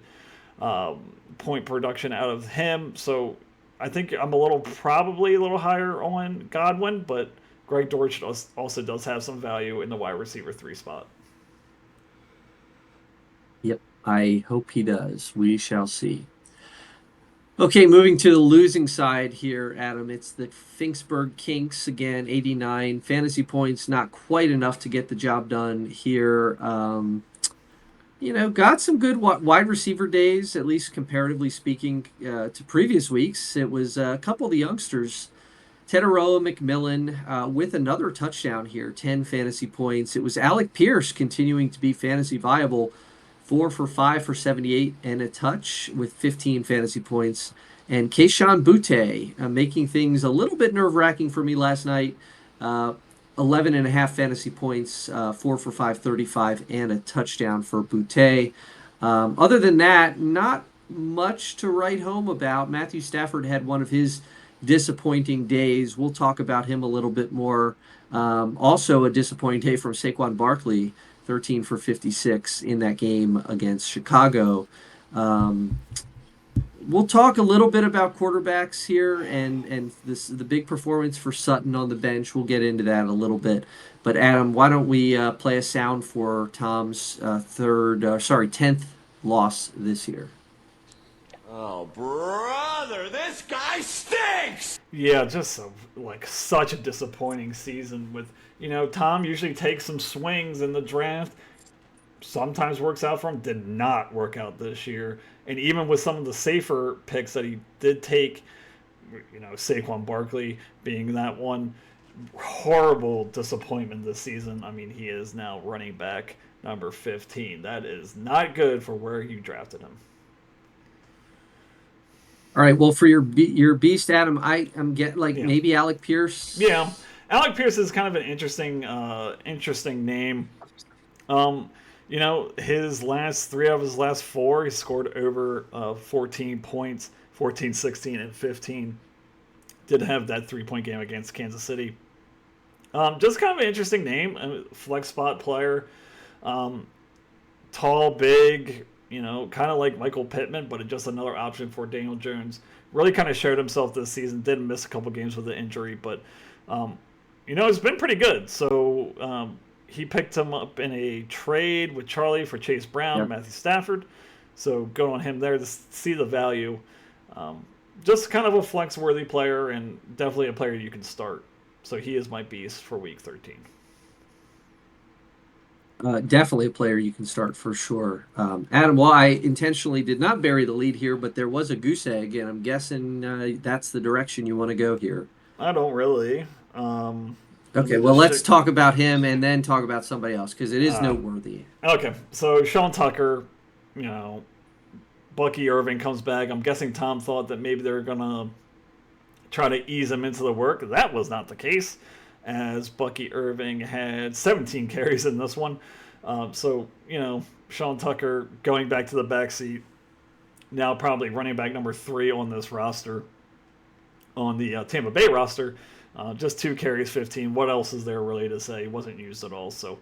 point production out of him. So I think I'm probably a little higher on Godwin, but Greg Dortch also does have some value in the wide receiver 3 spot. Yep, I hope he does. We shall see. Okay, moving to the losing side here, Adam. It's the Finksburg Kinks again, 89 fantasy points, not quite enough to get the job done here. Got some good wide receiver days, at least comparatively speaking, to previous weeks. It was a couple of the youngsters, Teteroa McMillan with another touchdown here, 10 fantasy points. It was Alec Pierce continuing to be fantasy viable. 4 for 5 for 78 and a touch with 15 fantasy points. And Kayshon Boutte making things a little bit nerve-wracking for me last night. 11 and a half fantasy points, 4 for 5, 35, and a touchdown for Boutte. Other than that, not much to write home about. Matthew Stafford had one of his disappointing days. We'll talk about him a little bit more. Also a disappointing day from Saquon Barkley. 13 for 56 in that game against Chicago. We'll talk a little bit about quarterbacks here and the big performance for Sutton on the bench. We'll get into that a little bit. But Adam, why don't we play a sound for Tom's 10th loss this year? Oh, brother, this guy stinks! Yeah, just such a disappointing season with, Tom usually takes some swings in the draft. Sometimes works out for him. Did not work out this year. And even with some of the safer picks that he did take, Saquon Barkley being that one, horrible disappointment this season. I mean, he is now running back number 15. That is not good for where you drafted him. All right. Well, for your beast, Adam, I'm getting maybe Alec Pierce. Yeah, Alec Pierce is kind of an interesting name. His last 3 of his last 4, he scored over 14 points, 14, 16, and 15. Did have that 3-point game against Kansas City. Just kind of an interesting name, flex spot player, tall, big. Kind of like Michael Pittman, but just another option for Daniel Jones. Really kind of showed himself this season. Did miss a couple games with the injury, but, it's been pretty good. So he picked him up in a trade with Charlie for Chase Brown, Yep. Matthew Stafford. So good on him there to see the value. Just kind of a flex-worthy player and definitely a player you can start. So he is my beast for Week 13. Definitely a player you can start for sure. Adam, well, I intentionally did not bury the lead here, but there was a goose egg, and I'm guessing that's the direction you want to go here. I don't really. Okay, well, let's talk about him and then talk about somebody else because it is noteworthy. Okay, so Sean Tucker, Bucky Irving comes back. I'm guessing Tom thought that maybe they're going to try to ease him into the work. That was not the case, as Bucky Irving had 17 carries in this one. So, Sean Tucker going back to the backseat, now probably running back number 3 on this roster, on the Tampa Bay roster. Just 2 carries, 15. What else is there really to say? He wasn't used at all, so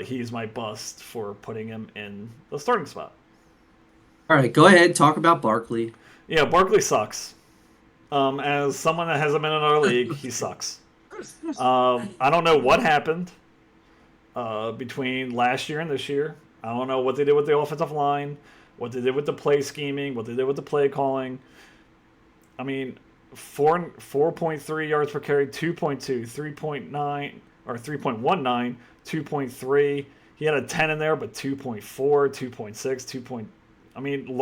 he's my bust for putting him in the starting spot. All right, go ahead. Talk about Barkley. Yeah, Barkley sucks. As someone that hasn't been in our league, he sucks. I don't know what happened between last year and this year. I don't know what they did with the offensive line, what they did with the play scheming, what they did with the play calling. I mean, 4.3 yards per carry, 2.2, 3.9, or 3.19, 2.3. He had a 10 in there, but 2.4, 2.6, I mean,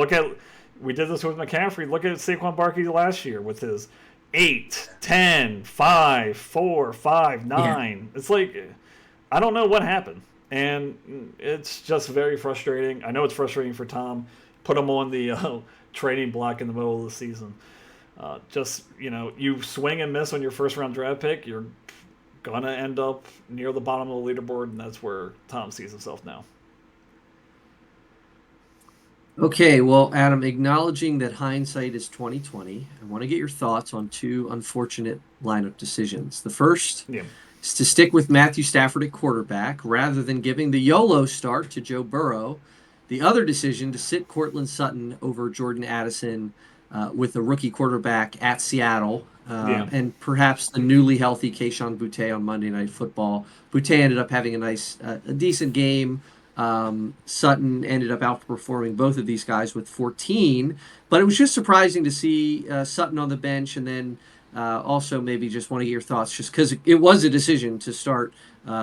we did this with McCaffrey. Look at Saquon Barkley last year with his 8, 10, 5, 4, 5, 9. Yeah. It's like, I don't know what happened. And it's just very frustrating. I know it's frustrating for Tom. Put him on the trading block in the middle of the season. You swing and miss on your first round draft pick, you're going to end up near the bottom of the leaderboard, and that's where Tom sees himself now. Okay, well, Adam, acknowledging that hindsight is 2020, I want to get your thoughts on two unfortunate lineup decisions. The first is to stick with Matthew Stafford at quarterback rather than giving the YOLO start to Joe Burrow. The other decision to sit Cortland Sutton over Jordan Addison with a rookie quarterback at Seattle, and perhaps the newly healthy Kayshon Boutte on Monday Night Football. Boutte ended up having a decent game. Sutton ended up outperforming both of these guys with 14, but it was just surprising to see Sutton on the bench, and then also maybe just want to get your thoughts, just because it was a decision to start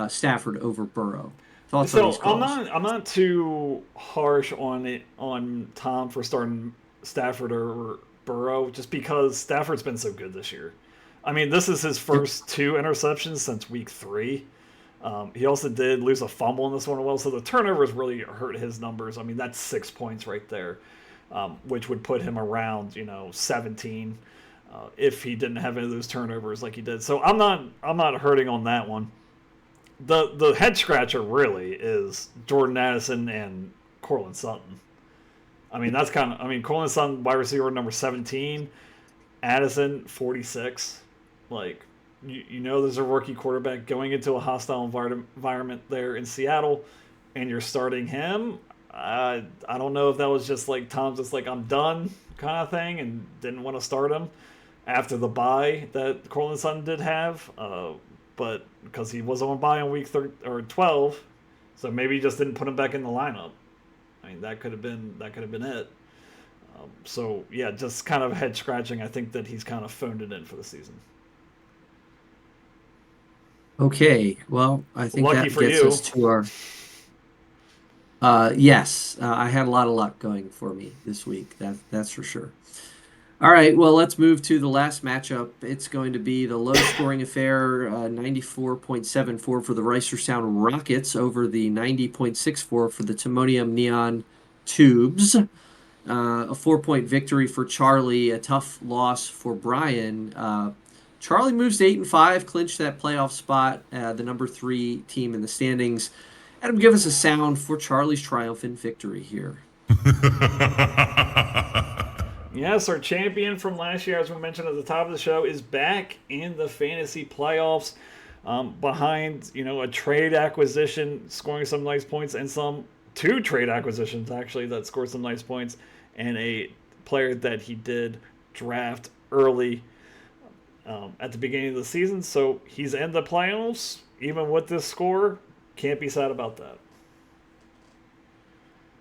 Stafford over Burrow. Thoughts on these calls? I'm not too harsh on Tom for starting Stafford over Burrow, just because Stafford's been so good this year. I mean, this is his first 2 interceptions since week 3. He also did lose a fumble in this one as well, so the turnovers really hurt his numbers. I mean, that's 6 points right there, which would put him around 17 if he didn't have any of those turnovers like he did. So I'm not hurting on that one. The head scratcher really is Jordan Addison and Cortland Sutton. I mean, Cortland Sutton, wide receiver number 17, Addison 46. Like, there's a rookie quarterback going into a hostile environment there in Seattle, and you're starting him. I don't know if that was just like Tom's just like, I'm done kind of thing, and didn't want to start him after the bye that Cortland Sutton did have, but because he was on bye in week 12, so maybe he just didn't put him back in the lineup. I mean, that could have been it. So yeah, just kind of head scratching. I think that he's kind of phoned it in for the season. Okay, well, I think Lucky that for gets you. us to our. Yes, I had a lot of luck going for me this week. That's for sure. All right, well, let's move to the last matchup. It's going to be the low-scoring affair, 94.74 for the Reisterstown Rockets over the 90.64 for the Timonium Neon Tubes. A 4-point victory for Charlie, a tough loss for Brian. Charlie moves to 8-5, clinched that playoff spot, the number 3 team in the standings. Adam, give us a sound for Charlie's triumphant victory here. Yes, our champion from last year, as we mentioned at the top of the show, is back in the fantasy playoffs behind, a trade acquisition scoring some nice points, and 2 trade acquisitions, actually, that scored some nice points, and a player that he did draft early at the beginning of the season. So he's in the playoffs, even with this score. Can't be sad about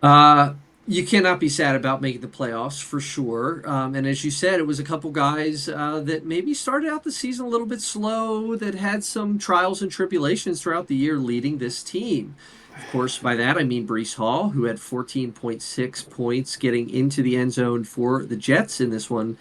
that. You cannot be sad about making the playoffs, for sure. And as you said, it was a couple guys that maybe started out the season a little bit slow, that had some trials and tribulations throughout the year leading this team. Of course, by that I mean Breece Hall, who had 14.6 points getting into the end zone for the Jets in this one.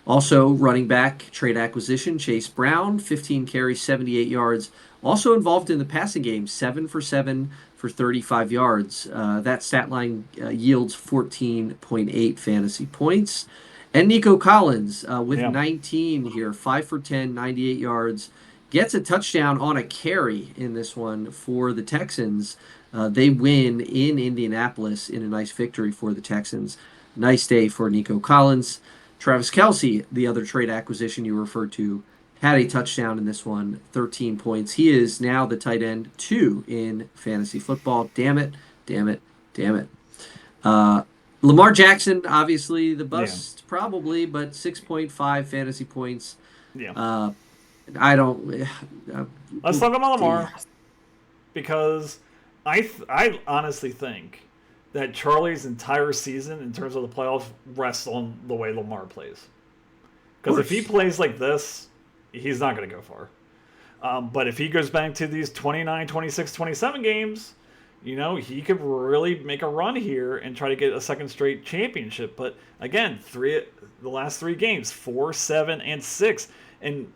Also, running back trade acquisition, Chase Brown, 15 carries, 78 yards. Also involved in the passing game, 7 for 7 for 35 yards. That stat line yields 14.8 fantasy points. And Nico Collins with 19 here, 5 for 10, 98 yards. Gets a touchdown on a carry in this one for the Texans. They win in Indianapolis in a nice victory for the Texans. Nice day for Nico Collins. Travis Kelce, the other trade acquisition you referred to, had a touchdown in this one, 13 points. He is now the tight end 2 in fantasy football. Damn it. Lamar Jackson, obviously the bust, probably, but 6.5 fantasy points. Yeah. I don't. Let's talk about Lamar, because I honestly think that Charlie's entire season in terms of the playoffs rests on the way Lamar plays. Because if he plays like this, he's not going to go far. But if he goes back to these 29, 26, 27 games, he could really make a run here and try to get a second straight championship. But again, the last 3 games, 4, 7, and 6. And,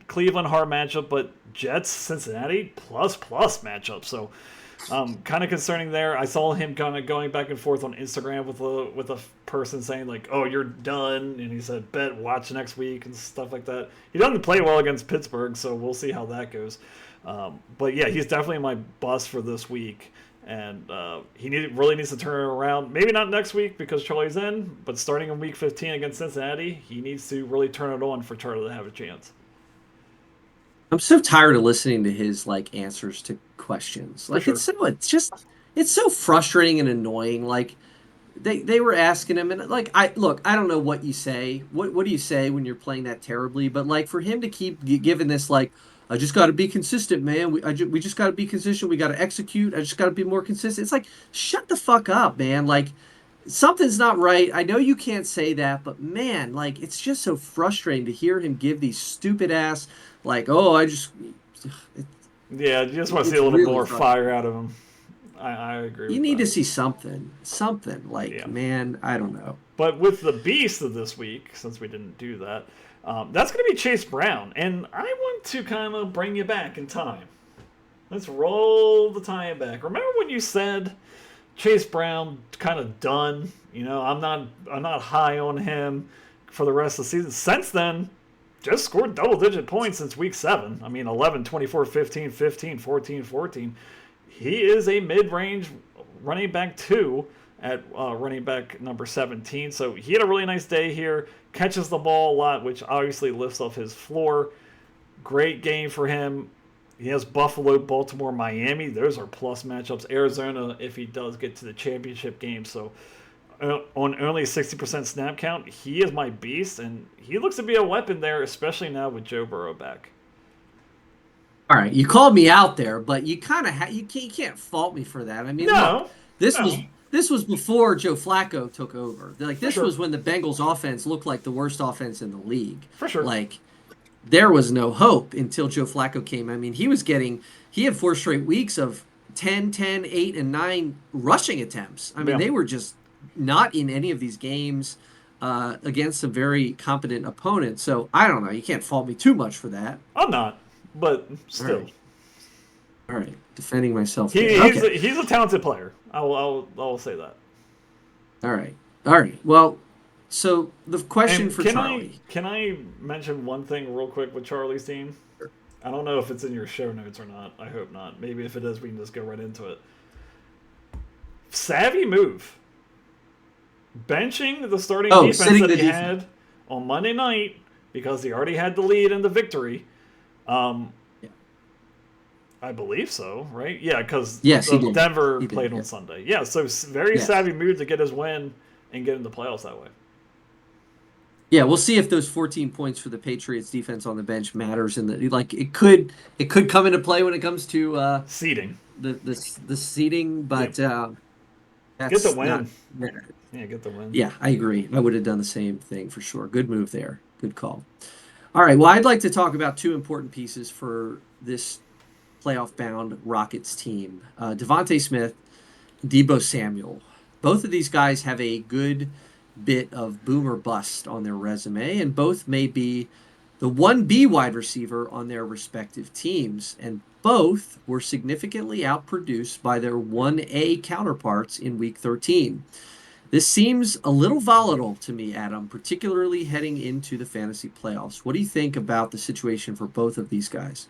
Cleveland, hard matchup, but Jets, Cincinnati, plus matchup. So Kind of concerning there. I saw him kind of going back and forth on Instagram with a person saying like, "Oh, you're done," and he said, "Bet watch next week" and stuff like that. He doesn't play well against Pittsburgh, so we'll see how that goes. But yeah, he's definitely my bust for this week, and he really needs to turn it around. Maybe not next week because Charlie's in, but starting in Week 15 against Cincinnati, he needs to really turn it on for Charlie to have a chance. I'm so tired of listening to his like answers to questions. Like sure. it's so frustrating and annoying. Like they were asking him, and like I don't know what you say. What do you say when you're playing that terribly? But like for him to keep giving this like, I just got to be consistent, man. We just got to be consistent. We got to execute. I just got to be more consistent. It's like, shut the fuck up, man. Like something's not right. I know you can't say that, but man, like it's just so frustrating to hear him give these stupid ass like, oh, I just Yeah, you just want to see a little really more frustrating. fire out of him. I agree. You with need that. to see something like, Yeah. man, I don't know. But with the beast of this week, since we didn't do that, that's going to be Chase Brown. And I want to kind of bring you back in time. Let's roll the time back. Remember when you said Chase Brown kind of done? You know, I'm not high on him for the rest of the season. Since then, just scored double-digit points since week 7. I mean, 11, 24, 15, 15, 14, 14. He is a mid-range running back 2 at running back number 17. So he had a really nice day here. Catches the ball a lot, which obviously lifts up his floor. Great game for him. He has Buffalo, Baltimore, Miami. Those are plus matchups. Arizona, if he does get to the championship game. So on only 60% snap count, he is my beast, and he looks to be a weapon there, especially now with Joe Burrow back. All right, you called me out there, but you kind of you can't fault me for that. I mean, look, this was before Joe Flacco took over. Like this was when the Bengals offense looked like the worst offense in the league. For sure. Like there was no hope until Joe Flacco came. I mean, he had 4 straight weeks of 10, 10, 8, and 9 rushing attempts. I mean, they were just not in any of these games against a very competent opponent. So I don't know. You can't fault me too much for that. I'm not, but still. All right. Defending myself. He's a talented player. I will say that. All right. Well, so the question for Charlie. Can I mention one thing real quick with Charlie's team? Sure. I don't know if it's in your show notes or not. I hope not. Maybe if it is, we can just go right into it. Savvy move. Benching the starting defense that he had on Monday night because he already had the lead in the victory. I believe so, right? Yeah, because Denver played on Sunday. Yeah, so very savvy move to get his win and get in the playoffs that way. Yeah, we'll see if those 14 points for the Patriots defense on the bench matters, and it could come into play when it comes to seeding. The seeding, but get the win. Get the win. Yeah, I agree. I would have done the same thing for sure. Good move there. Good call. All right. Well, I'd like to talk about 2 important pieces for this playoff-bound Rockets team. Devontae Smith, Deebo Samuel. Both of these guys have a good bit of boom or bust on their resume, and both may be the 1B wide receiver on their respective teams, and both were significantly outproduced by their 1A counterparts in Week 13. This seems a little volatile to me, Adam, particularly heading into the fantasy playoffs. What do you think about the situation for both of these guys?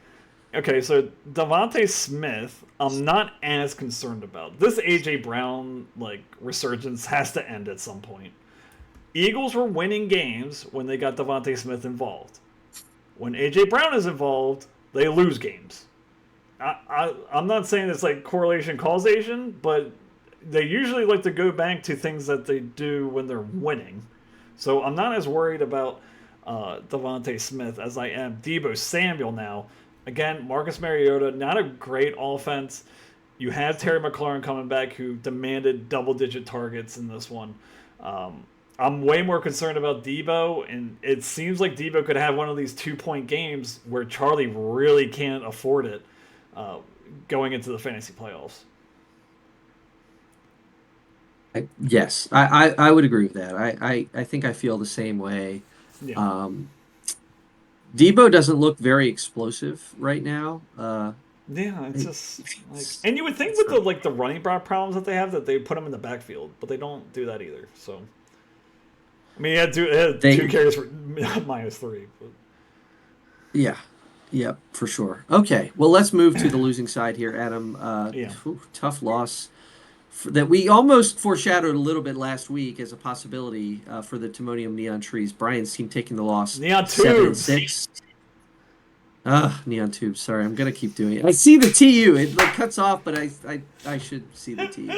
Okay, so Devontae Smith, I'm not as concerned about. This A.J. Brown resurgence has to end at some point. Eagles were winning games when they got Devontae Smith involved. When A.J. Brown is involved, they lose games. I'm not saying it's correlation causation, but they usually like to go back to things that they do when they're winning. So I'm not as worried about Devontae Smith as I am Deebo Samuel now. Again, Marcus Mariota, not a great offense. You have Terry McLaurin coming back who demanded double-digit targets in this one. I'm way more concerned about Deebo, and it seems like Deebo could have one of these 2-point games where Charlie really can't afford it going into the fantasy playoffs. Yes, I would agree with that. I think I feel the same way. Yeah. Deebo doesn't look very explosive right now. Yeah, it's just like, and you would think with the running back problems that they have that they put him in the backfield, but they don't do that either. So, I mean, he had two carries for -3. But. Yeah. Yep, for sure. Okay, well, let's move to the losing side here, Adam. Yeah. Tough loss that we almost foreshadowed a little bit last week as a possibility for the Timonium Neon Trees. Brian's team taking the loss, Neon 7-6. Tubes. Neon Tubes. Sorry, I'm gonna keep doing it. I see the TU. It like cuts off, but I should see the T.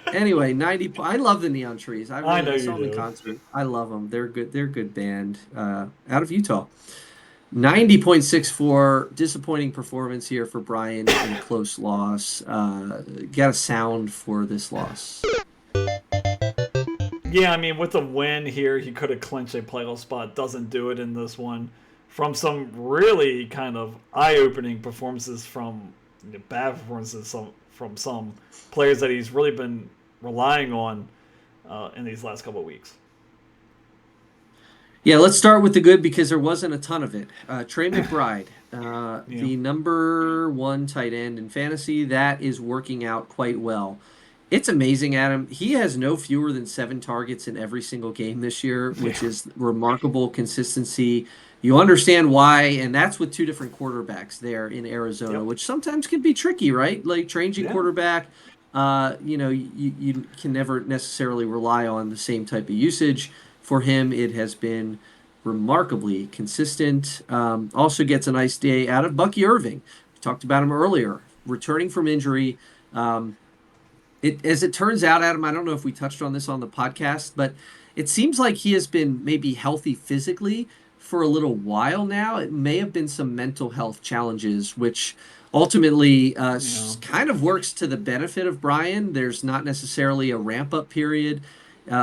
Anyway, 90. I love the Neon Trees. I know you saw them in do. concert. I love them. They're good. They're a good band out of Utah. 90.64. Disappointing performance here for Brian in a close loss. Got a sound for this loss. Yeah, I mean, with the win here, he could have clinched a playoff spot. Doesn't do it in this one. From some really kind of eye-opening performances from bad performances from some players that he's really been relying on in these last couple of weeks. Yeah, let's start with the good because there wasn't a ton of it. Trey McBride, the number 1 tight end in fantasy, that is working out quite well. It's amazing, Adam. He has no fewer than 7 targets in every single game this year, which is remarkable consistency. You understand why, and that's with 2 different quarterbacks there in Arizona, which sometimes can be tricky, right? Like changing quarterback, you can never necessarily rely on the same type of usage. For him, it has been remarkably consistent. Also gets a nice day out of Bucky Irving. We talked about him earlier, returning from injury. As it turns out, Adam, I don't know if we touched on this on the podcast, but it seems like he has been maybe healthy physically for a little while now. It may have been some mental health challenges, which ultimately kind of works to the benefit of Brian. There's not necessarily a ramp-up period.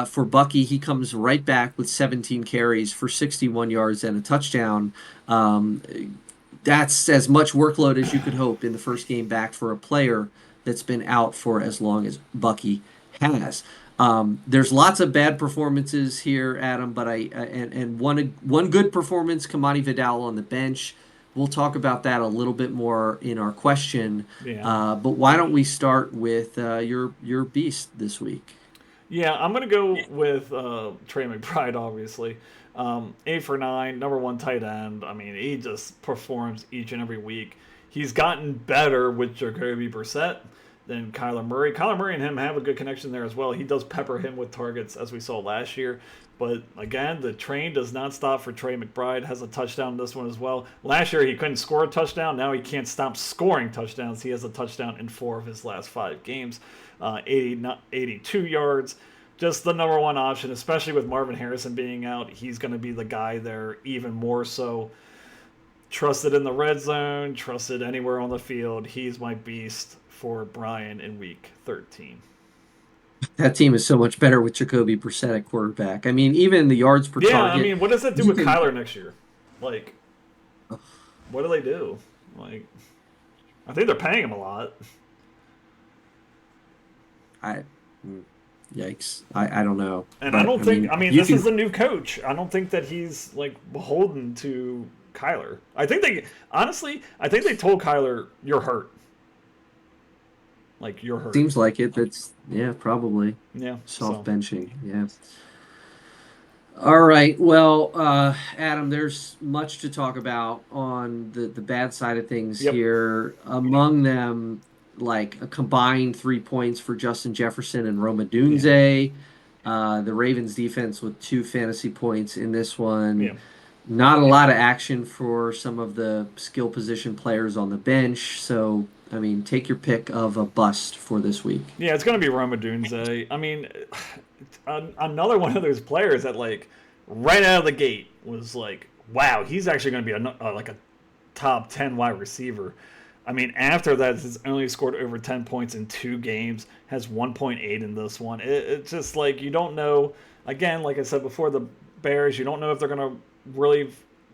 For Bucky, he comes right back with 17 carries for 61 yards and a touchdown. That's as much workload as you could hope in the first game back for a player that's been out for as long as Bucky has. There's lots of bad performances here, Adam, but one good performance, Kamani Vidal on the bench. We'll talk about that a little bit more in our question. But why don't we start with your beast this week? Yeah, I'm going to go with Trey McBride, obviously. 8 for 9, number 1 tight end. I mean, he just performs each and every week. He's gotten better with Jacoby Brissett than Kyler Murray. Kyler Murray and him have a good connection there as well. He does pepper him with targets, as we saw last year. But, again, the train does not stop for Trey McBride. Has a touchdown in this one as well. Last year, he couldn't score a touchdown. Now he can't stop scoring touchdowns. He has a touchdown in 4 of his last 5 games. 82 yards. Just the number 1 option, especially with Marvin Harrison being out. He's going to be the guy there even more so. Trusted in the red zone, trusted anywhere on the field. He's my beast for Brian in week 13. That team is so much better with Jacoby Brissett at quarterback. I mean, even the yards per target. Yeah, I mean, what does that do with Kyler next year? Like, what do they do? Like, I think they're paying him a lot. Yikes. I don't know. And I don't think, this is a new coach. I don't think that he's, like, beholden to Kyler. I think they told Kyler, you're hurt. Like, you're hurt. Seems like it. That's, probably. Yeah. Soft benching. Yeah. All right. Well, Adam, there's much to talk about on the bad side of things here. Among them, like a combined 3 points for Justin Jefferson and Roma Dunze. The Ravens defense with 2 fantasy points in this one. Yeah. Not a lot of action for some of the skill position players on the bench. So, I mean, take your pick of a bust for this week. Yeah, it's going to be Roma Dunze. I mean, another one of those players that, like, right out of the gate was like, wow, he's actually going to be a top 10 wide receiver. I mean, after that, he's only scored over 10 points in 2 games, has 1.8 in this one. It's just like, you don't know, again, like I said before, the Bears, you don't know if they're going to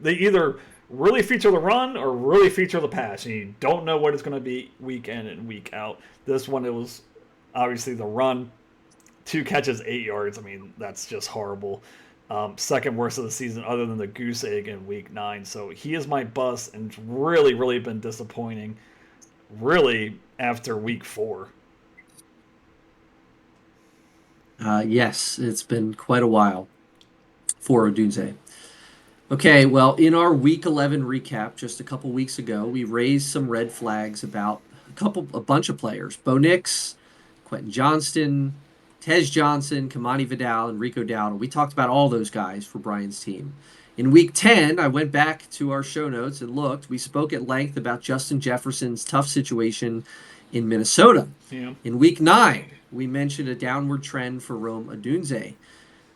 they either really feature the run or really feature the pass, and you don't know what it's going to be week in and week out. This one, it was obviously the run, 2 catches, 8 yards. I mean, that's just horrible. Second worst of the season other than the goose egg in week 9. So he is my bust and really, really been disappointing. really after week 4. Yes, it's been quite a while for Odunze. Okay, well, in our Week 11 recap just a couple weeks ago, we raised some red flags about a bunch of players: Bo Nix, Quentin Johnston, Tej Johnson, Kamani Vidal, and Rico Dowdle. We talked about all those guys for Brian's team. In Week 10, I went back to our show notes and looked. We spoke at length about Justin Jefferson's tough situation in Minnesota. Yeah. In Week 9, we mentioned a downward trend for Rome Odunze.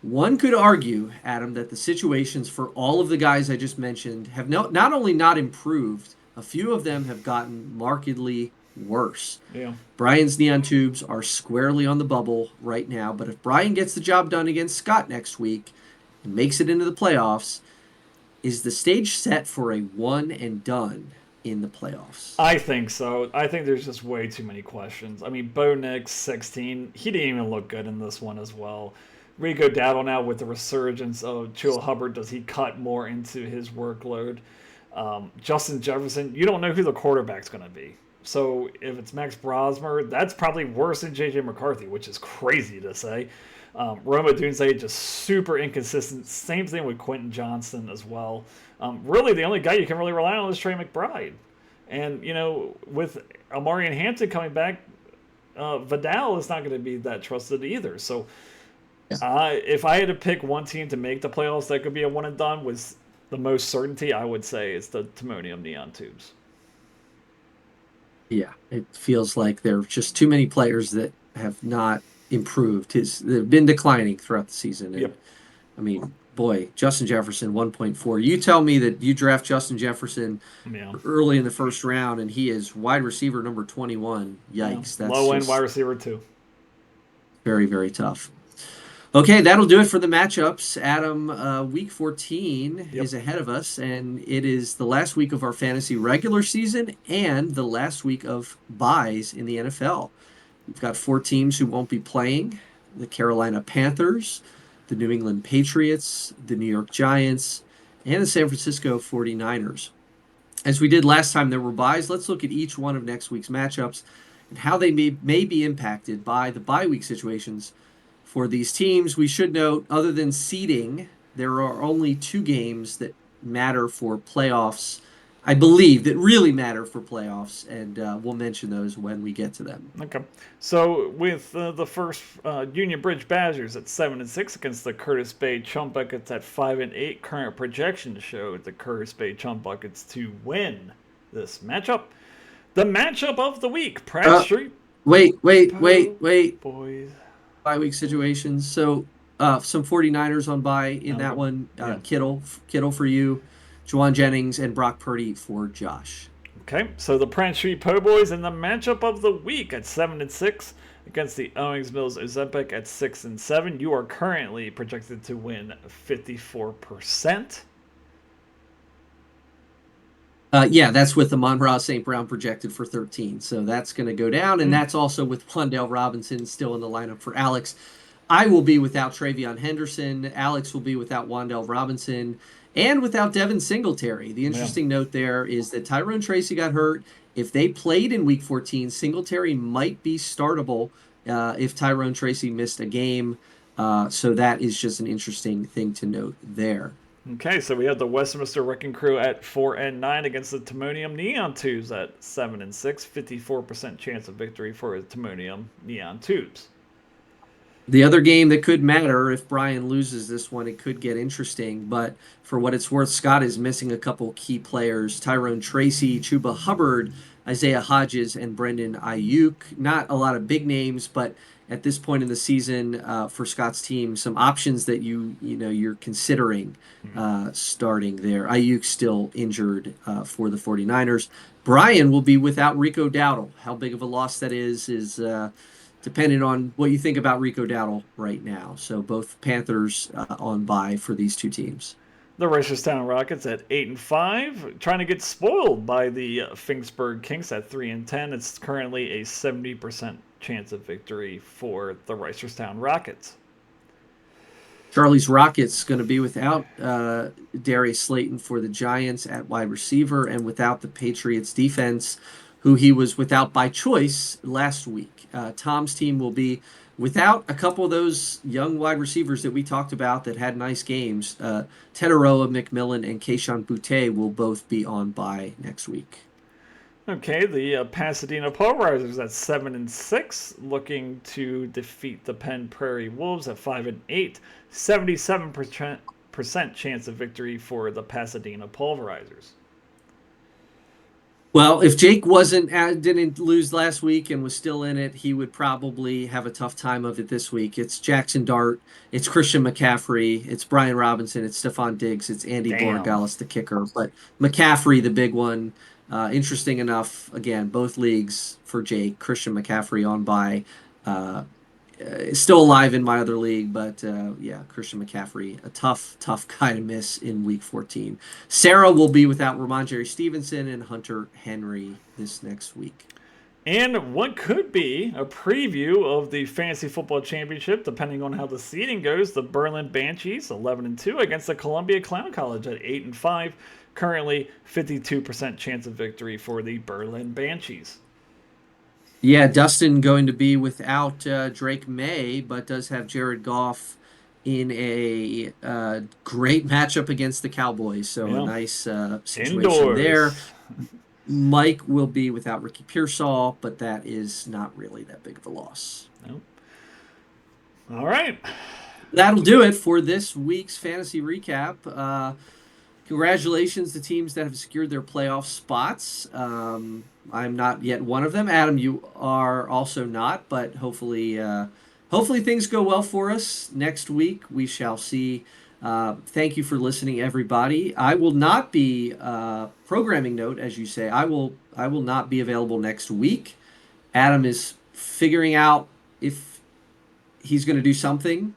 One could argue, Adam, that the situations for all of the guys I just mentioned have not only not improved, a few of them have gotten markedly worse. Yeah. Brian's neon tubes are squarely on the bubble right now, but if Brian gets the job done against Scott next week and makes it into the playoffs, is the stage set for a one and done in the playoffs? I think so. I think there's just way too many questions. I mean, Bo Nix, 16, he didn't even look good in this one as well. Rico Dowdle now with the resurgence of Chuba Hubbard, does he cut more into his workload? Justin Jefferson, you don't know who the quarterback's going to be. So if it's Max Brosmer, that's probably worse than J.J. McCarthy, which is crazy to say. Roma Dunze just super inconsistent. Same thing with Quentin Johnston as well. Really, the only guy you can really rely on is Trey McBride. And, with Amarian Hampton coming back, Vidal is not going to be that trusted either. So if I had to pick one team to make the playoffs that could be a one and done with the most certainty, I would say it's the Timonium Neon Tubes. Yeah, it feels like there are just too many players that have not improved. They've been declining throughout the season. And, Yep. I mean, boy, Justin Jefferson, 1.4. You tell me that you draft Justin Jefferson early in the first round and he is wide receiver number 21. Yikes. That's low-end wide receiver, too. Very, very tough. Okay, that'll do it for the matchups. Adam, week 14 is ahead of us, and it is the last week of our fantasy regular season and the last week of buys in the NFL. We've got 4 teams who won't be playing: the Carolina Panthers, the New England Patriots, the New York Giants, and the San Francisco 49ers. As we did last time there were buys, let's look at each one of next week's matchups and how they may be impacted by the bye week situations for these teams. We should note, other than seeding, there are only 2 games that matter for playoffs, I believe, that really matter for playoffs, and we'll mention those when we get to them. Okay. So with the first Union Bridge Badgers at 7-6 against the Curtis Bay Chump Buckets at 5-8, current projections show the Curtis Bay Chump Buckets to win this matchup. The matchup of the week, Pratt Street. Wait. Boys. Bye-week situations. So some 49ers on bye in that one. Kittle for you, Juwan Jennings, and Brock Purdy for Josh. Okay, so the Pratt Street Po Boys in the matchup of the week at 7-6 against the Owings Mills Ozempic at 6-7. You are currently projected to win 54%. That's with Amon-Ra St. Brown projected for 13. So that's going to go down. And that's also with Wandale Robinson still in the lineup for Alex. I will be without Travion Henderson. Alex will be without Wandale Robinson and without Devin Singletary. The interesting note there is that Tyrone Tracy got hurt. If they played in Week 14, Singletary might be startable if Tyrone Tracy missed a game. So that is just an interesting thing to note there. Okay, so we have the Westminster Wrecking Crew at 4-9 against the Timonium Neon Tubes at 7-6. 54% chance of victory for the Timonium Neon Tubes. The other game that could matter, if Brian loses this one, it could get interesting. But for what it's worth, Scott is missing a couple key players: Tyrone Tracy, Chuba Hubbard, Isaiah Hodges, and Brendan Ayuk. Not a lot of big names, but at this point in the season, for Scott's team, some options that you're considering starting there. Ayuk still injured for the 49ers. Brian will be without Rico Dowdle. How big of a loss that is dependent on what you think about Rico Dowdle right now. So both Panthers on bye for these 2 teams. The Reisterstown Rockets at 8-5, trying to get spoiled by the Finksburg Kings at 3-10. It's currently a 70% chance of victory for the Reisterstown Rockets. Charlie's Rockets going to be without Darius Slayton for the Giants at wide receiver and without the Patriots defense who he was without by choice last week. Tom's team will be without a couple of those young wide receivers that we talked about that had nice games. Tetaroa, McMillan, and Keishon Butte will both be on bye next week. Okay, the Pasadena Polarizers at 7-6, looking to defeat the Penn Prairie Wolves at 5-8. 77% chance of victory for the Pasadena Pulverizers. Well, if Jake didn't lose last week and was still in it, he would probably have a tough time of it this week. It's Jackson Dart, it's Christian McCaffrey, it's Brian Robinson, it's Stephon Diggs, it's Andy Borregales, the kicker. But McCaffrey, the big one, interesting enough. Again, both leagues for Jake. Christian McCaffrey on bye. Still alive in my other league, but yeah, Christian McCaffrey, a tough guy to miss in week 14. Sarah will be without Ramondre Stevenson and Hunter Henry this next week. And what could be a preview of the Fantasy Football Championship, depending on how the seeding goes, the Berlin Banshees, 11-2, against the Columbia Clown College at 8-5. Currently, 52% chance of victory for the Berlin Banshees. Yeah, Dustin going to be without Drake May, but does have Jared Goff in a great matchup against the Cowboys. So a nice situation there. Mike will be without Ricky Pearsall, but that is not really that big of a loss. Nope. All right. That'll do it for this week's fantasy recap. Congratulations to teams that have secured their playoff spots. I'm not yet one of them. Adam, you are also not, but hopefully things go well for us next week. We shall see. Thank you for listening, everybody. I will not be programming note, as you say. I will not be available next week. Adam is figuring out if he's going to do something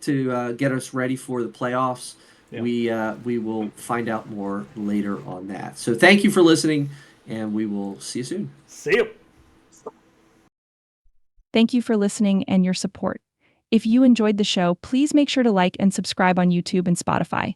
to get us ready for the playoffs. Yeah. We will find out more later on that. So thank you for listening, and we will see you soon. See you. Thank you for listening and your support. If you enjoyed the show, please make sure to like and subscribe on YouTube and Spotify.